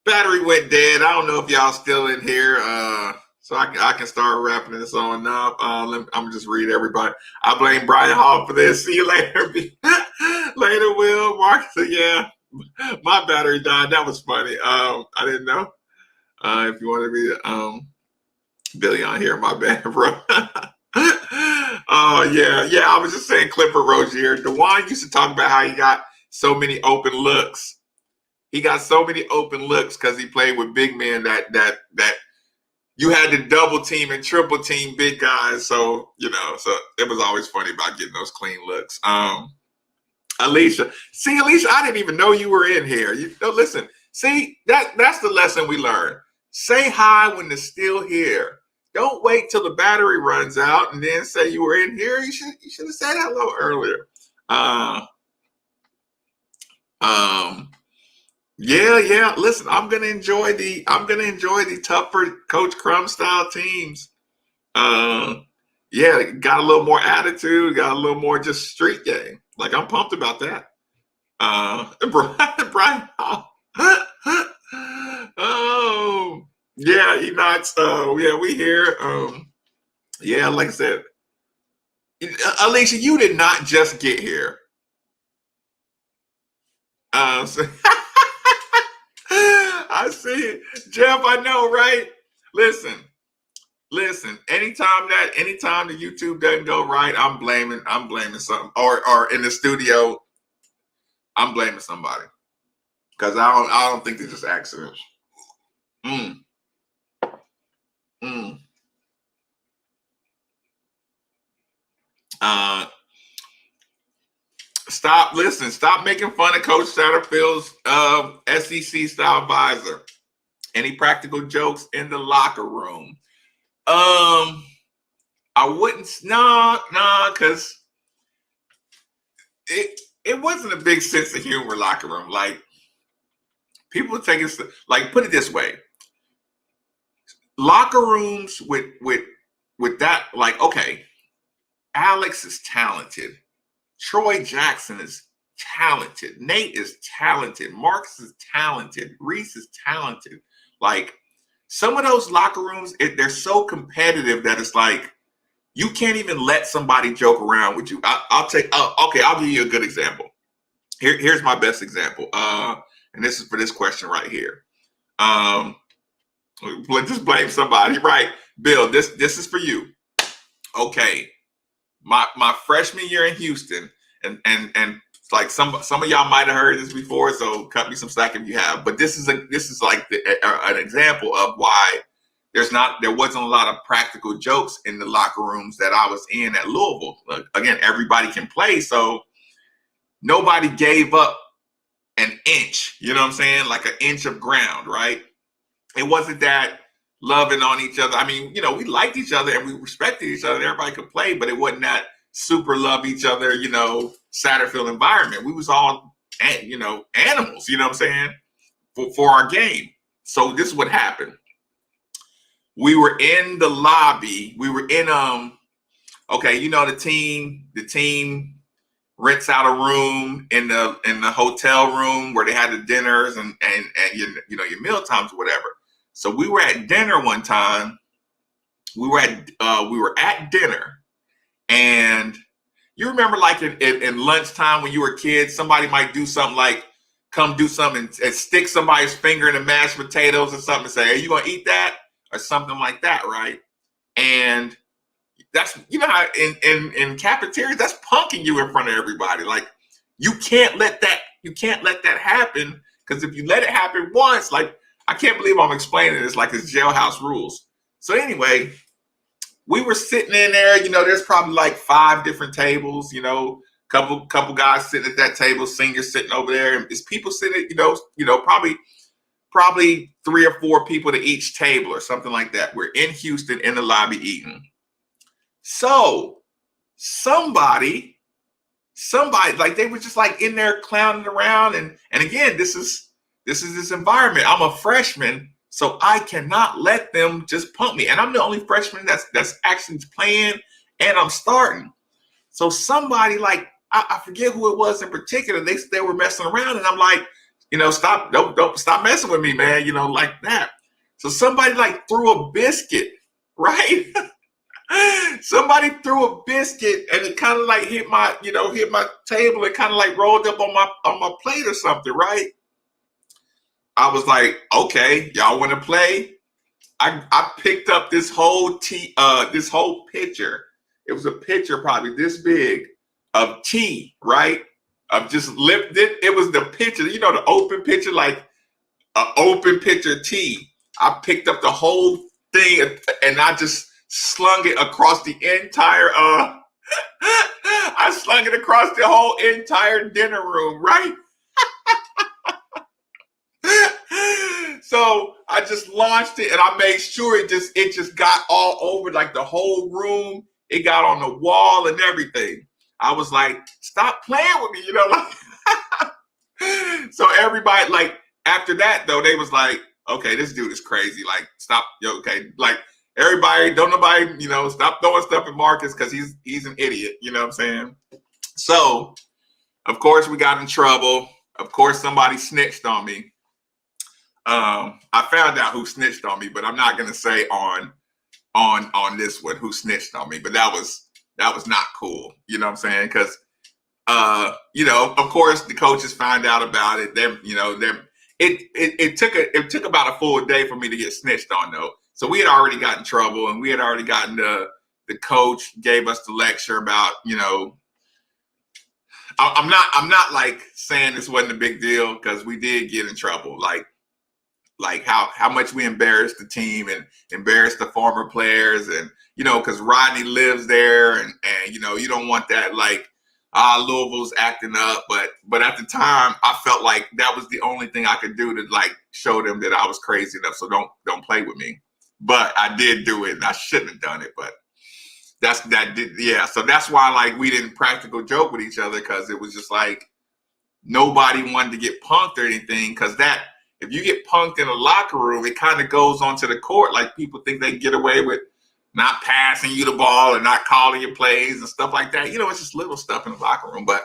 [SPEAKER 2] Battery went dead. I don't know if y'all still in here. So I can start wrapping this on up. I'm just read everybody. I blame Brian Hall for this. See you later. Later, Will. Mark. So yeah, my battery died. That was funny. I didn't know. If you want to be Billy on here, my bad, bro. Yeah. I was just saying Clifford Rozier. DeJuan used to talk about how he got so many open looks. He got so many open looks because he played with big men that you had to double team and triple team big guys. So, so it was always funny about getting those clean looks. Alicia. See, Alicia, I didn't even know you were in here. You know, listen. See, that's the lesson we learned. Say hi when they're still here. Don't wait till the battery runs out and then say you were in here. You should have said hello earlier. Yeah. Listen, I'm gonna enjoy the tougher Coach Crum style teams. Yeah, got a little more attitude, got a little more just street game. Like, I'm pumped about that. Brian. Oh, yeah, he nods. Yeah, we here. Yeah, like I said, Alicia, you did not just get here. So I see it, Jeff. I know, right? Listen. Anytime the YouTube doesn't go right, I'm blaming something, or in the studio, I'm blaming somebody, because I don't think they're just accidents. Stop making fun of Coach Satterfield's SEC style visor. Any practical jokes in the locker room? I wouldn't. No, because it wasn't a big sense of humor locker room. Like, people take it, like, put it this way: locker rooms with that, like, okay, Alex is talented, Troy Jackson is talented, Nate is talented, Marcus is talented, Reese is talented. Like, some of those locker rooms, they're so competitive that it's like you can't even let somebody joke around with you. I'll give you a good example. Here's my best example. And this is for this question right here. Just blame somebody, right? Bill, this is for you. Okay. My freshman year in Houston, and like some of y'all might have heard this before, so cut me some slack if you have. But this is like an example of why there wasn't a lot of practical jokes in the locker rooms that I was in at Louisville. Again, everybody can play, so nobody gave up an inch. You know what I'm saying? Like an inch of ground, right? It wasn't that loving on each other. I mean, you know, we liked each other and we respected each other. Everybody could play, but it wasn't that super love each other, you know, Satterfield environment. We was all, you know, animals, you know what I'm saying, for our game. So this is what happened. We were in the lobby. We were in, okay, you know, the team rents out a room in the hotel room where they had the dinners and you know, your meal times or whatever. So we were at dinner one time. We were at dinner, and you remember, like, in lunchtime when you were kids, somebody might do something like come do something and stick somebody's finger in the mashed potatoes or something and say, "Are you gonna eat that?" or something like that, right? And that's, you know, how in cafeterias, that's punking you in front of everybody. Like, you can't let that happen, because if you let it happen once, like, I can't believe I'm explaining this like it's jailhouse rules. So anyway, we were sitting in there, you know, there's probably like 5 different tables, you know, couple guys sitting at that table, seniors sitting over there, and there's people sitting, you know, probably 3 or 4 people to each table or something like that. We're in Houston in the lobby eating. So somebody, like, they were just like in there clowning around, and again, this is this environment. I'm a freshman, so I cannot let them just pump me. And I'm the only freshman that's actually playing, and I'm starting. So somebody, like, I forget who it was in particular, they were messing around, and I'm like, you know, don't stop messing with me, man, you know, like that. So somebody, like, threw a biscuit, right? Somebody threw a biscuit, and it kind of like hit my table. It kind of like rolled up on my plate or something, right? I was like, okay, y'all want to play? I picked up this whole pitcher. It was a pitcher probably this big of tea, right? Of just lifted. It was the pitcher, you know, the open pitcher, like an open pitcher tea. I picked up the whole thing and I just slung it across the entire I slung it across the whole entire dinner room, right? So I just launched it and I made sure it just got all over like the whole room. It got on the wall and everything. I was like, stop playing with me, like. So everybody, like, after that though, they was like, okay, this dude is crazy. Like, stop, okay. Like, everybody, don't nobody, stop throwing stuff at Marcus because he's an idiot. You know what I'm saying? So, of course, we got in trouble. Of course, somebody snitched on me. I found out who snitched on me, but I'm not gonna say on this one who snitched on me. But that was not cool. You know what I'm saying? Because of course, the coaches found out about it. It took about a full day for me to get snitched on though. So we had already gotten in trouble, and we had already gotten the coach gave us the lecture about I'm not like saying this wasn't a big deal because we did get in trouble, like how much we embarrassed the team and embarrassed the former players, and because Rodney lives there, and you don't want that, like, Louisville's acting up, but at the time I felt like that was the only thing I could do to like show them that I was crazy enough, so don't play with me. But I did do it, and I shouldn't have done it, but so that's why, like, we didn't practical joke with each other, because it was just like nobody wanted to get punked or anything, because that if you get punked in a locker room, it kind of goes onto the court. Like, people think they get away with not passing you the ball and not calling your plays and stuff like that. It's just little stuff in the locker room. But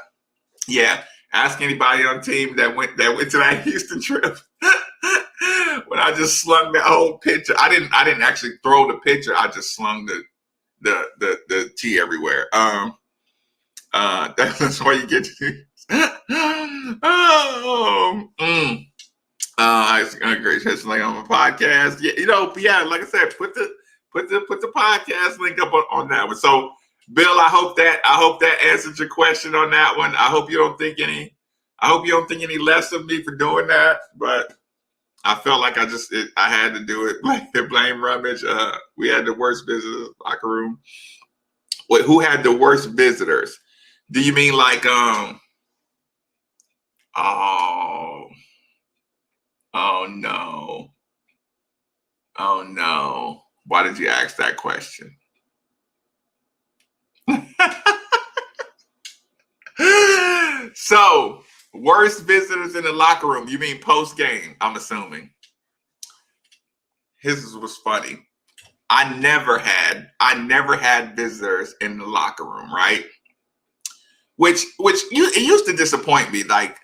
[SPEAKER 2] yeah, ask anybody on the team that went to that Houston trip. When I just slung that whole pitcher, I didn't actually throw the pitcher. I just slung the tee everywhere. That's why you get to. Great, like on my podcast. Yeah, like I said, put the podcast link up on that one. So, Bill, I hope that answered your question on that one. I hope you don't think any less of me for doing that, but I felt like I had to do it. Like, the blame Rummage. We had the worst visitors locker room. Wait, who had the worst visitors? Do you mean like Oh no. Why did you ask that question? So, worst visitors in the locker room. You mean post game, I'm assuming. His was funny. I never had visitors in the locker room, right? Which it used to disappoint me. Like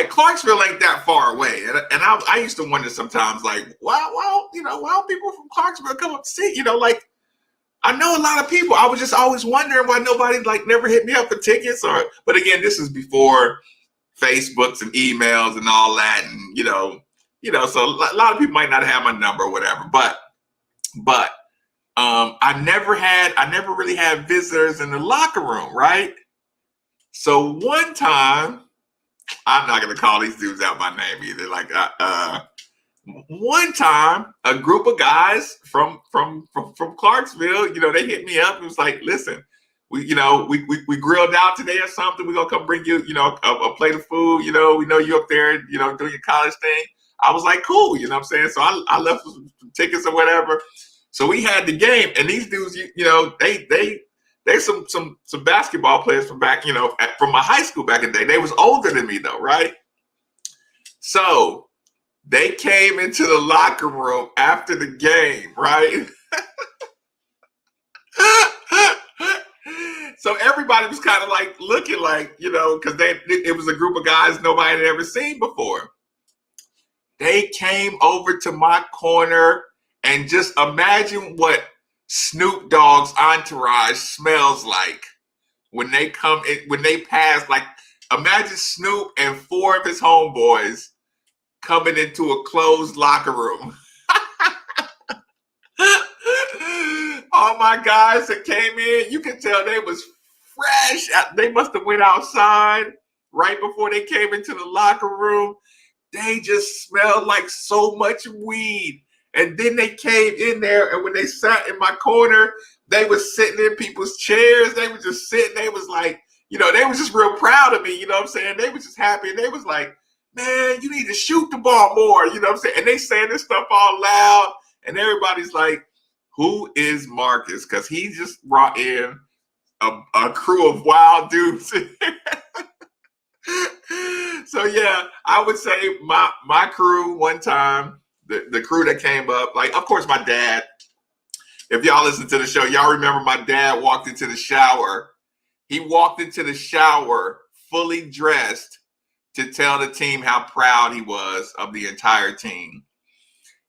[SPEAKER 2] Clarksville ain't that far away, and I used to wonder sometimes, like, why don't people from Clarksville come up to see? Like, I know a lot of people. I was just always wondering why nobody never hit me up for tickets. But again, this is before Facebooks and emails and all that, and so a lot of people might not have my number or whatever. But I never really had visitors in the locker room, right? So one time, I'm not gonna call these dudes out by name either. Like, one time, a group of guys from Clarksville, they hit me up and was like, "Listen, we grilled out today or something. We're gonna come bring you, a plate of food. We know you up there, doing your college thing." I was like, "Cool," you know what I'm saying? So I left some tickets or whatever. So we had the game, and these dudes, they some basketball players from back, from my high school back in the day. They was older than me though, right? So they came into the locker room after the game, right? So everybody was kind of like looking like, because it was a group of guys nobody had ever seen before. They came over to my corner, and just imagine what Snoop Dogg's entourage smells like when they come in, when they pass. Like, imagine Snoop and 4 of his homeboys coming into a closed locker room. All my guys that came in, you can tell they was fresh. They must have went outside right before they came into the locker room. They just smelled like so much weed. And then they came in there, and when they sat in my corner, they was sitting in people's chairs. They were just sitting. They was like, they was just real proud of me. You know what I'm saying? They was just happy, and they was like, "Man, you need to shoot the ball more." You know what I'm saying? And they saying this stuff all loud, and everybody's like, "Who is Marcus?" Because he just brought in a crew of wild dudes. So yeah, I would say my crew one time, the crew that came up, like of course my dad. If y'all listen to the show, y'all remember my dad walked into the shower. He walked into the shower fully dressed to tell the team how proud he was of the entire team.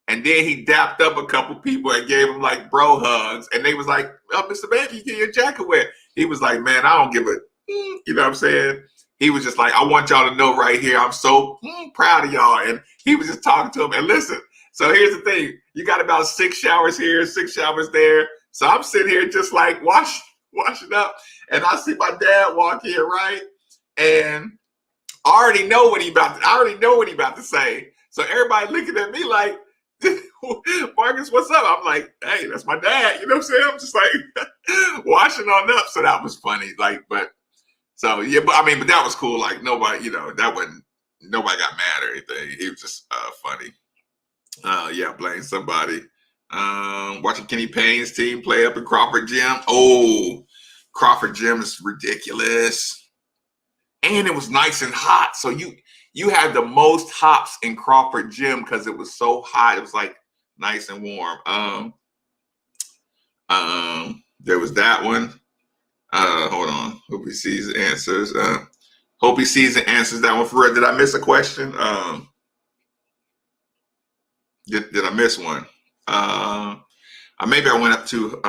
[SPEAKER 2] And then he dapped up a couple people and gave them like bro hugs. And they was like, "Oh, Mr. Bankey, get your jacket wet." He was like, "Man, I don't give a," you know what I'm saying? He was just like, "I want y'all to know right here, I'm so proud of y'all." And he was just talking to him. And listen, so here's the thing. You got about 6 showers here, 6 showers there. So I'm sitting here just like washing up. And I see my dad walk in, right? And I already know what he about to say. So everybody looking at me like, "Marcus, what's up?" I'm like, "Hey, that's my dad." You know what I'm saying? I'm just like washing on up. So that was funny. Like, but so yeah, but I mean, but that was cool. Like nobody, nobody got mad or anything. It was just funny. Yeah, blame somebody. Watching Kenny Payne's team play up in Crawford Gym. Oh, Crawford Gym is ridiculous. And it was nice and hot. So you had the most hops in Crawford Gym because it was so hot. It was like nice and warm. There was that one. Hold on. Hope he sees the answers. Hope he sees the answers. That one for real. Did I miss a question? Did I miss one? Maybe I went up too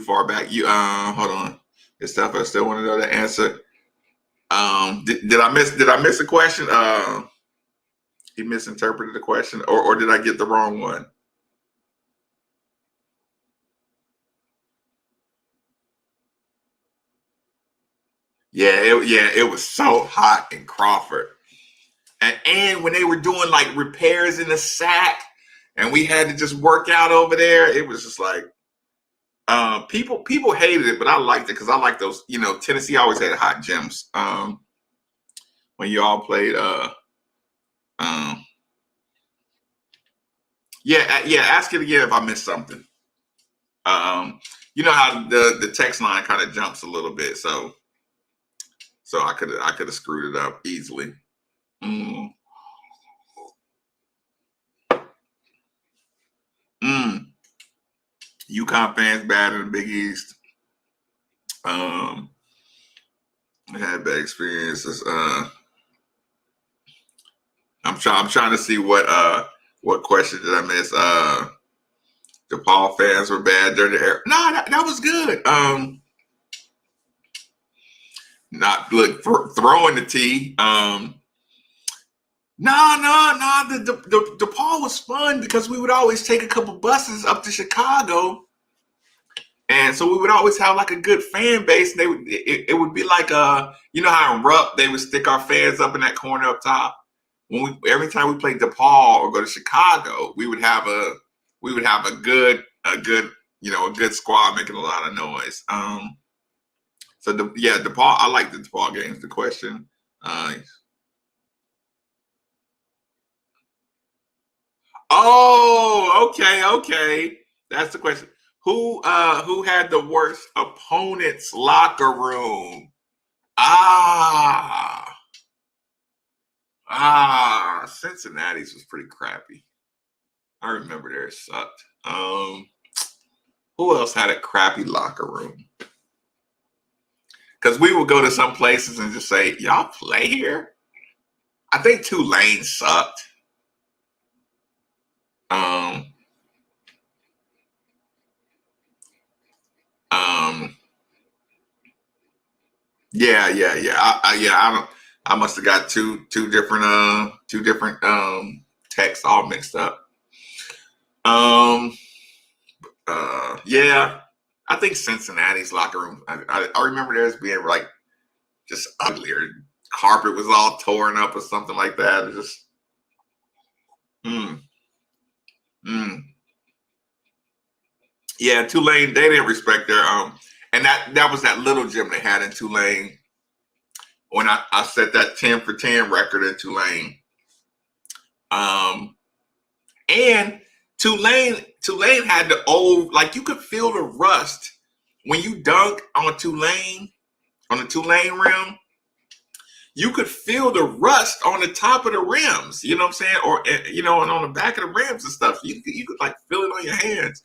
[SPEAKER 2] far back. Hold on. This stuff I still want to know the answer. Did I miss a question? He misinterpreted the question, or did I get the wrong one? Yeah, it was so hot in Crawford, and when they were doing like repairs in the SAC, and we had to just work out over there, it was just like people hated it, but I liked it because I like those. Tennessee always had hot gyms. When you all played, yeah. Ask it again if I missed something. You know how the text line kind of jumps a little bit, so I could have screwed it up easily. UConn fans bad in the Big East. I had bad experiences. I'm trying to see what question did I miss? DePaul fans were bad during the era. No, that was good. Not look throwing the T. No. The DePaul was fun because we would always take a couple buses up to Chicago, and so we would always have like a good fan base. And it would be like how in Rupp they would stick our fans up in that corner up top. Every time we played DePaul or go to Chicago, we would have a good squad making a lot of noise. So DePaul, I like the DePaul games. The question. Oh, okay. That's the question. Who had the worst opponent's locker room? Cincinnati's was pretty crappy. I remember theirs sucked. Who else had a crappy locker room? Because we would go to some places and just say, "Y'all play here?" I think Tulane sucked. I must have got two different texts all mixed up. I think Cincinnati's locker room. I remember theirs being like just ugly, or carpet was all torn up or something like that. It just Yeah, Tulane, they didn't respect their And that was that little gym they had in Tulane when I set that 10 for 10 record in Tulane. And Tulane had the old, like you could feel the rust when you dunk on the Tulane rim. You could feel the rust on the top of the rims, you know what I'm saying? Or, you know, and on the back of the rims and stuff. You could like feel it on your hands.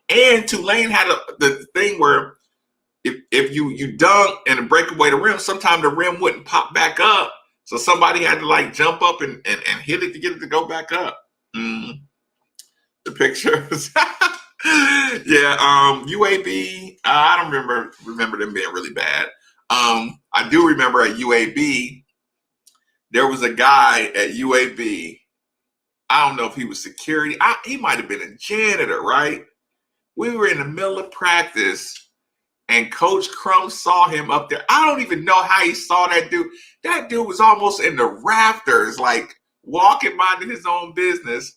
[SPEAKER 2] And Tulane had the thing where if you dunk and break away the rim, sometimes the rim wouldn't pop back up. So somebody had to like jump up and hit it to get it to go back up. The pictures. Yeah, UAB, I don't remember them being really bad. I do remember at UAB, there was a guy at UAB. I don't know if he was security. He might have been a janitor, right? We were in the middle of practice, and Coach Crum saw him up there. I don't even know how he saw that dude. That dude was almost in the rafters, like walking minding his own business.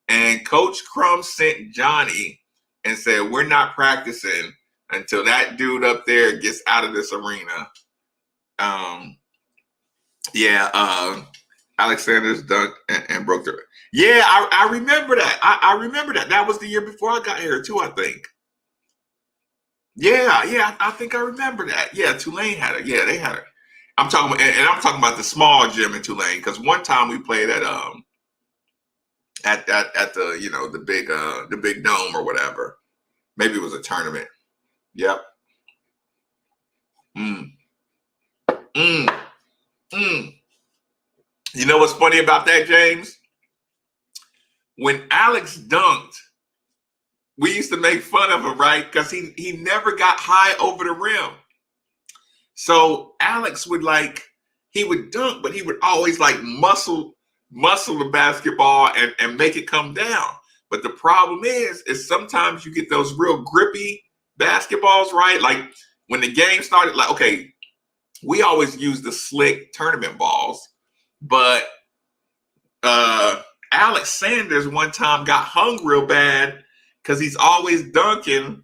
[SPEAKER 2] And Coach Crum sent Johnny and said, "We're not practicing until that dude up there gets out of this arena." Alex Sanders dunked and broke the. Yeah, I remember that. I remember that. That was the year before I got here too, I think. Yeah, I think I remember that. Yeah, Tulane had it. Yeah, they had it. I'm talking about, and I'm talking about the small gym in Tulane, because one time we played at the, you know, the big dome or whatever. Maybe it was a tournament. Yep. You know what's funny about that, James? When Alex dunked, we used to make fun of him, right? Because he never got high over the rim. So Alex would he would dunk, but he would always like muscle the basketball and make it come down. But the problem is sometimes you get those real grippy basketballs, right? Like when the game started, like, okay, we always use the slick tournament balls, but Alex Sanders one time got hung real bad because he's always dunking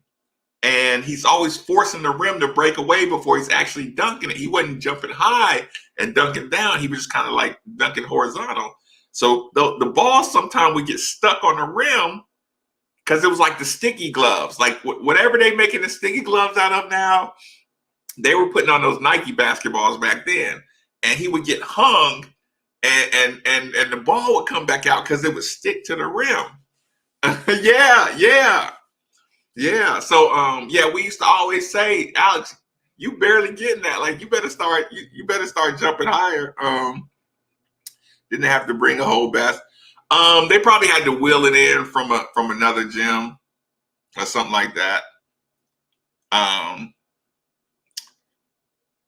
[SPEAKER 2] and he's always forcing the rim to break away before he's actually dunking it. He wasn't jumping high and dunking down. He was just kind of like dunking horizontal. So the ball sometimes would get stuck on the rim because it was like the sticky gloves. Like whatever they making the sticky gloves out of now, they were putting on those Nike basketballs back then. And he would get hung and the ball would come back out because it would stick to the rim. Yeah. So we used to always say, Alex, you barely getting that. Like you better start jumping higher. Didn't have to bring a whole basket. They probably had to wheel it in from another gym or something like that.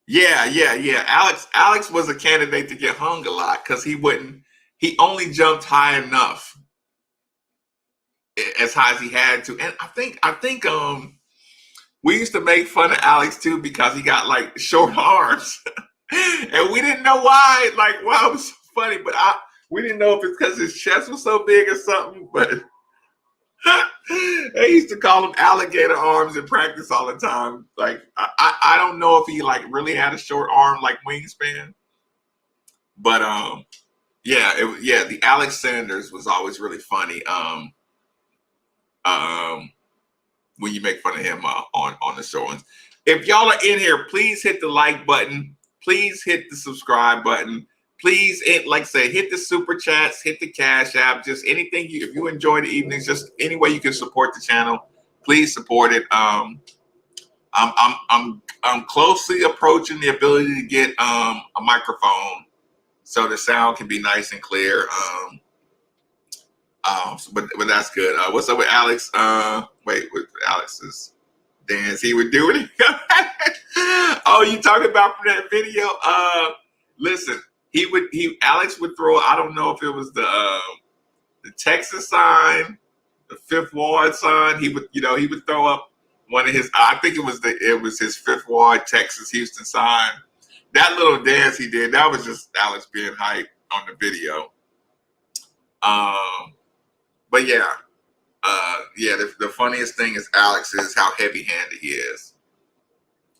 [SPEAKER 2] Yeah. Alex was a candidate to get hung a lot because he only jumped high enough, as high as he had to. And I think we used to make fun of Alex too because he got like short arms. And we didn't know why. Like, wow, it was so funny, but we didn't know if it's because his chest was so big or something, but they used to call him alligator arms in practice all the time. Like, I don't know if he like really had a short arm like wingspan, but the Alex Sanders was always really funny. When you make fun of him on the show. If y'all are in here, please hit the like button. Please hit the subscribe button. Please, like I say, hit the super chats, hit the Cash App, just anything. If you enjoy the evenings, just any way you can support the channel, please support it. I'm closely approaching the ability to get a microphone so the sound can be nice and clear. But that's good. What's up with Alex? With Alex's dance he would do it. Oh, you talking about from that video? Listen, Alex would throw. I don't know if it was the Texas sign, the Fifth Ward sign. He would throw up one of his. I think it was his Fifth Ward Texas Houston sign. That little dance he did, that was just Alex being hyped on the video. But the funniest thing is Alex is how heavy-handed he is.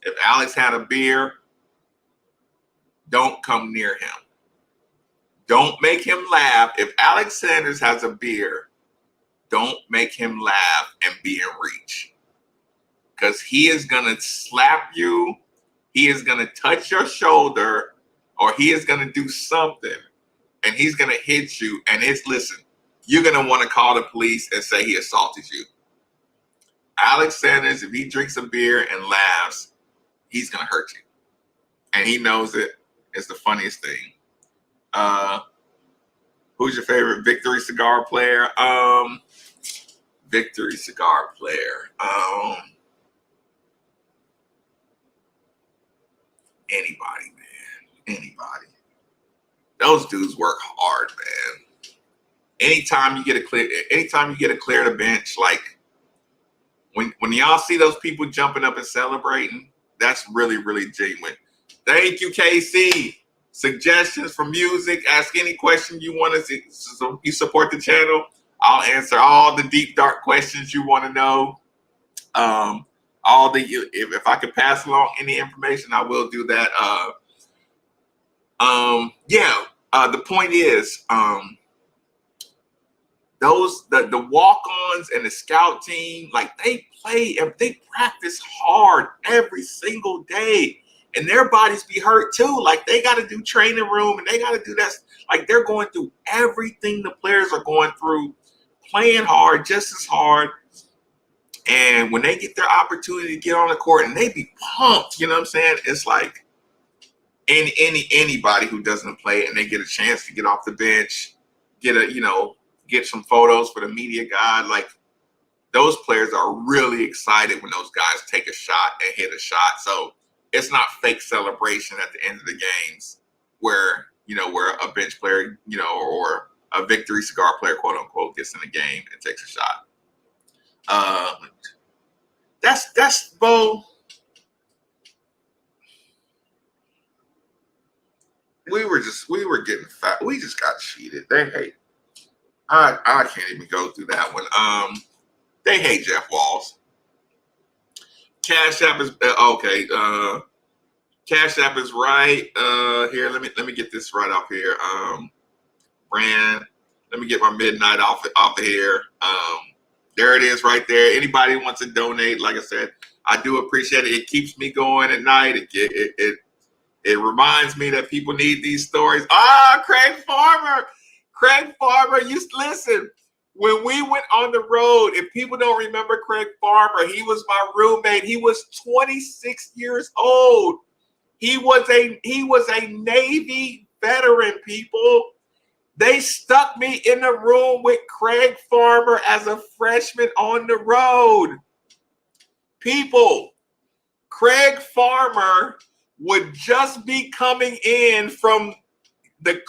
[SPEAKER 2] If Alex had a beer, don't come near him. Don't make him laugh. If Alex Sanders has a beer, don't make him laugh and be in reach. Because he is going to slap you. He is going to touch your shoulder, or he is going to do something, and he's going to hit you. And listen, you're going to want to call the police and say he assaulted you. Alex Sanders, if he drinks a beer and laughs, he's going to hurt you. And he knows it. It's the funniest thing. Who's your favorite Victory Cigar player? Victory Cigar player. Anybody, man. Anybody. Those dudes work hard, man. Anytime you get a clear to bench, like when y'all see those people jumping up and celebrating, that's really, really genuine. Thank you, KC. Suggestions for music. Ask any question you want to see. So you support the channel. I'll answer all the deep, dark questions you want to know. If I could pass along any information, I will do that. The point is, the walk-ons and the scout team, like they practice hard every single day, and their bodies be hurt too. Like they got to do training room, and they got to do that. Like they're going through everything the players are going through, playing hard, just as hard. And when they get their opportunity to get on the court and they be pumped, you know what I'm saying? It's like anybody who doesn't play and they get a chance to get off the bench, get some photos for the media guide. Like those players are really excited when those guys take a shot and hit a shot. So it's not fake celebration at the end of the games where a bench player, or a Victory Cigar player, quote unquote, gets in the game and takes a shot. That's Bo. We were getting fat. We just got cheated. They hate. I can't even go through that one. They hate Jeff Walls. Cash App is okay. Cash App is right. Here, let me get this right off here. Brand. Let me get my midnight off of here. There it is right there. Anybody who wants to donate, like I said, I do appreciate it. It keeps me going at night. It reminds me that people need these stories. Craig Farmer. Craig Farmer, listen. When we went on the road, if people don't remember Craig Farmer, he was my roommate. He was 26 years old. He was a Navy veteran, people. They stuck me in a room with Craig Farmer as a freshman on the road. People, Craig Farmer would just be coming in from the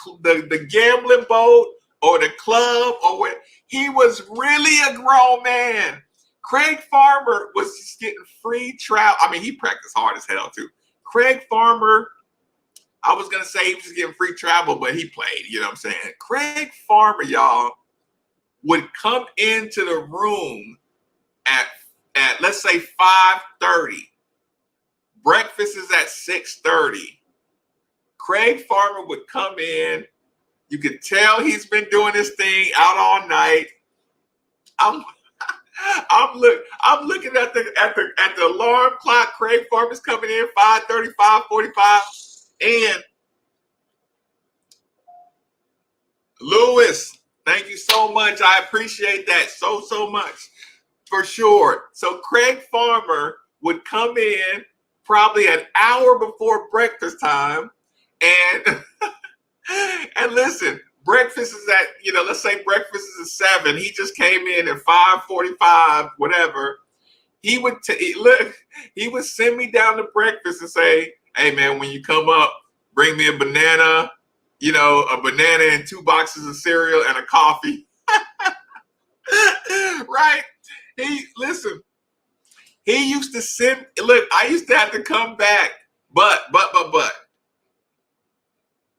[SPEAKER 2] gambling boat or the club or what. He was really a grown man. Craig Farmer was just getting free travel. I mean, he practiced hard as hell too. Craig Farmer, I was going to say he was just getting free travel, but he played, you know what I'm saying? Craig Farmer, y'all, would come into the room at let's say 5:30. Breakfast is at 6:30. Craig Farmer would come in. You could tell he's been doing this thing out all night. I'm looking at the alarm clock. Craig Farmer's coming in 5:30, 5:45. And Lewis, thank you so much. I appreciate that so much, for sure. So Craig Farmer would come in probably an hour before breakfast time, and and listen, breakfast is at, let's say breakfast is at 7. He just came in at 5:45, whatever. He would send me down to breakfast and say, "Hey man, when you come up, bring me a banana, a banana and 2 boxes of cereal and a coffee." Right? He used to send, I used to have to come back, but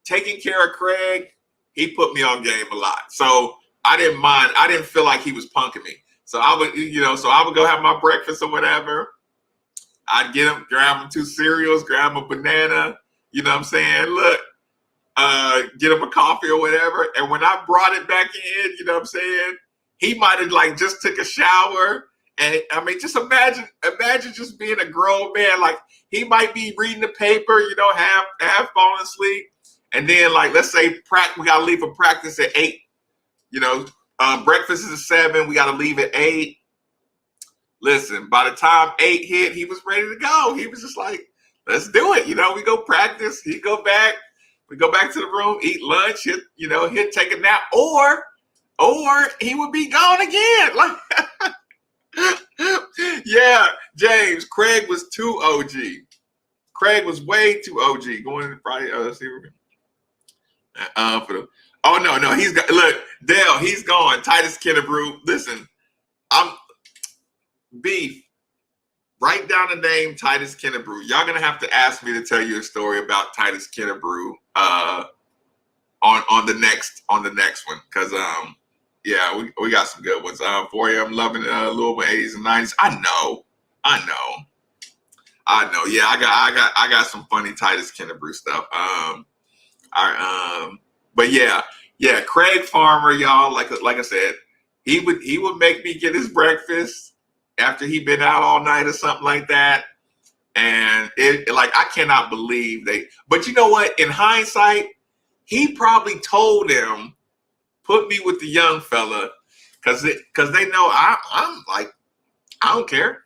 [SPEAKER 2] taking care of Craig, he put me on game a lot. So I didn't mind. I didn't feel like he was punking me. So I would go have my breakfast or whatever. I'd grab him 2 cereals, grab him a banana, you know what I'm saying? Look, get him a coffee or whatever. And when I brought it back in, you know what I'm saying? He might have like just took a shower. And I mean, just imagine just being a grown man. Like he might be reading the paper, you know, half falling asleep. And then like, let's say we got to leave for practice at 8, you know, breakfast is at 7. We got to leave at 8. Listen, by the time 8 hit, he was ready to go. He was just like, let's do it. You know, we go practice. He go back. We go back to the room, eat lunch. He'd take a nap, or he would be gone again. Like, yeah, James. Craig was too OG. Craig was way too OG. Going to Friday. Let's see. Oh no, he's got. Look, Dale, he's gone. Titus Kennebrew. Listen, I'm beef. Write down the name Titus Kennebrew. Y'all gonna have to ask me to tell you a story about Titus Kennebrew on the next one, because yeah, we got some good ones for you. I'm loving Louisville 80s and 90s. I know. Yeah, I got some funny Titus Kennebrew stuff. But yeah, Craig Farmer, y'all. Like I said, he would make me get his breakfast after he'd been out all night or something like that. And it like, I cannot believe but you know what? In hindsight, he probably told him, put me with the young fella, because they know I'm like, I don't care.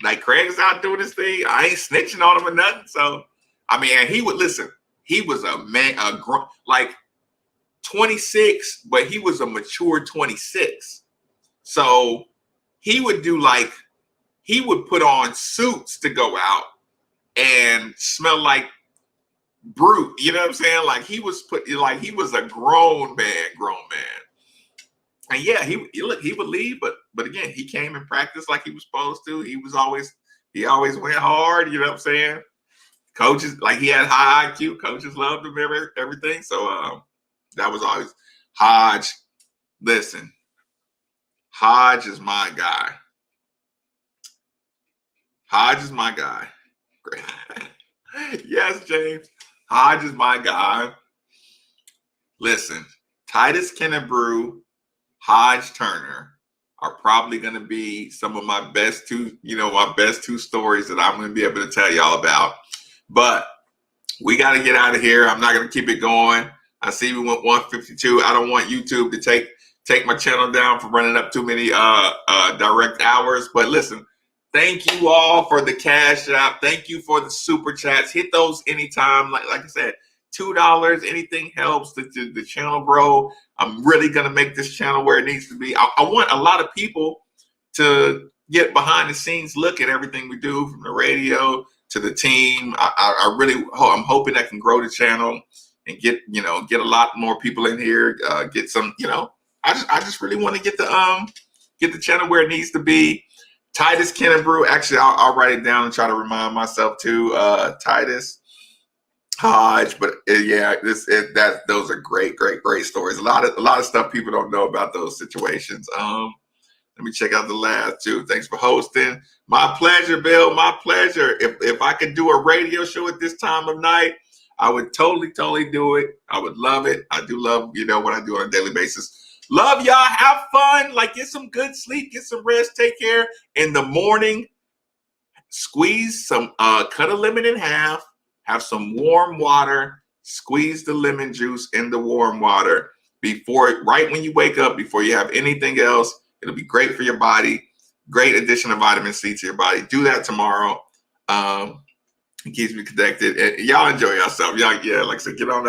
[SPEAKER 2] Like Craig's out doing his thing. I ain't snitching on him or nothing. So, I mean, and he would listen. He was a man, like 26, but he was a mature 26. So he would he would put on suits to go out and smell like brute. You know what I'm saying? Like he was a grown man. And yeah, he would leave, but again, he came and practiced like he was supposed to. He always went hard. You know what I'm saying? Coaches, like he had high IQ. Coaches loved him, everything. So that was always Hodge. Listen, Hodge is my guy. Hodge is my guy. Yes, James. Hodge is my guy. Listen, Titus Kennebrew, Hodge Turner are probably going to be some of my best two stories that I'm going to be able to tell y'all about. But we got to get out of here. I'm not going to keep it going. I see we went 152. I don't want YouTube to take my channel down for running up too many direct hours. But listen, thank you all for the cash app. Thank you for the super chats. Hit those anytime. Like I said, $2. Anything helps the channel grow. I'm really going to make this channel where it needs to be. I want a lot of people to get behind the scenes look at everything we do, from the radio to the team. I'm hoping I can grow the channel and get a lot more people in here. Get some, I just really want to get the channel where it needs to be. Titus Kennebrew. Actually, I'll write it down and try to remind myself too. Titus, Hodge, but yeah, those are great stories. A lot of stuff people don't know about those situations. Let me check out the last two. Thanks for hosting. My pleasure, Bill. My pleasure. If I could do a radio show at this time of night, I would totally do it. I would love it. I do love, what I do on a daily basis. Love y'all. Have fun. Like, get some good sleep. Get some rest. Take care. In the morning, squeeze some, cut a lemon in half. Have some warm water. Squeeze the lemon juice in the warm water right when you wake up, before you have anything else. It'll be great for your body. Great addition of vitamin C to your body. Do that tomorrow. It keeps me connected. And y'all enjoy yourself. Y'all, like I said, get on that.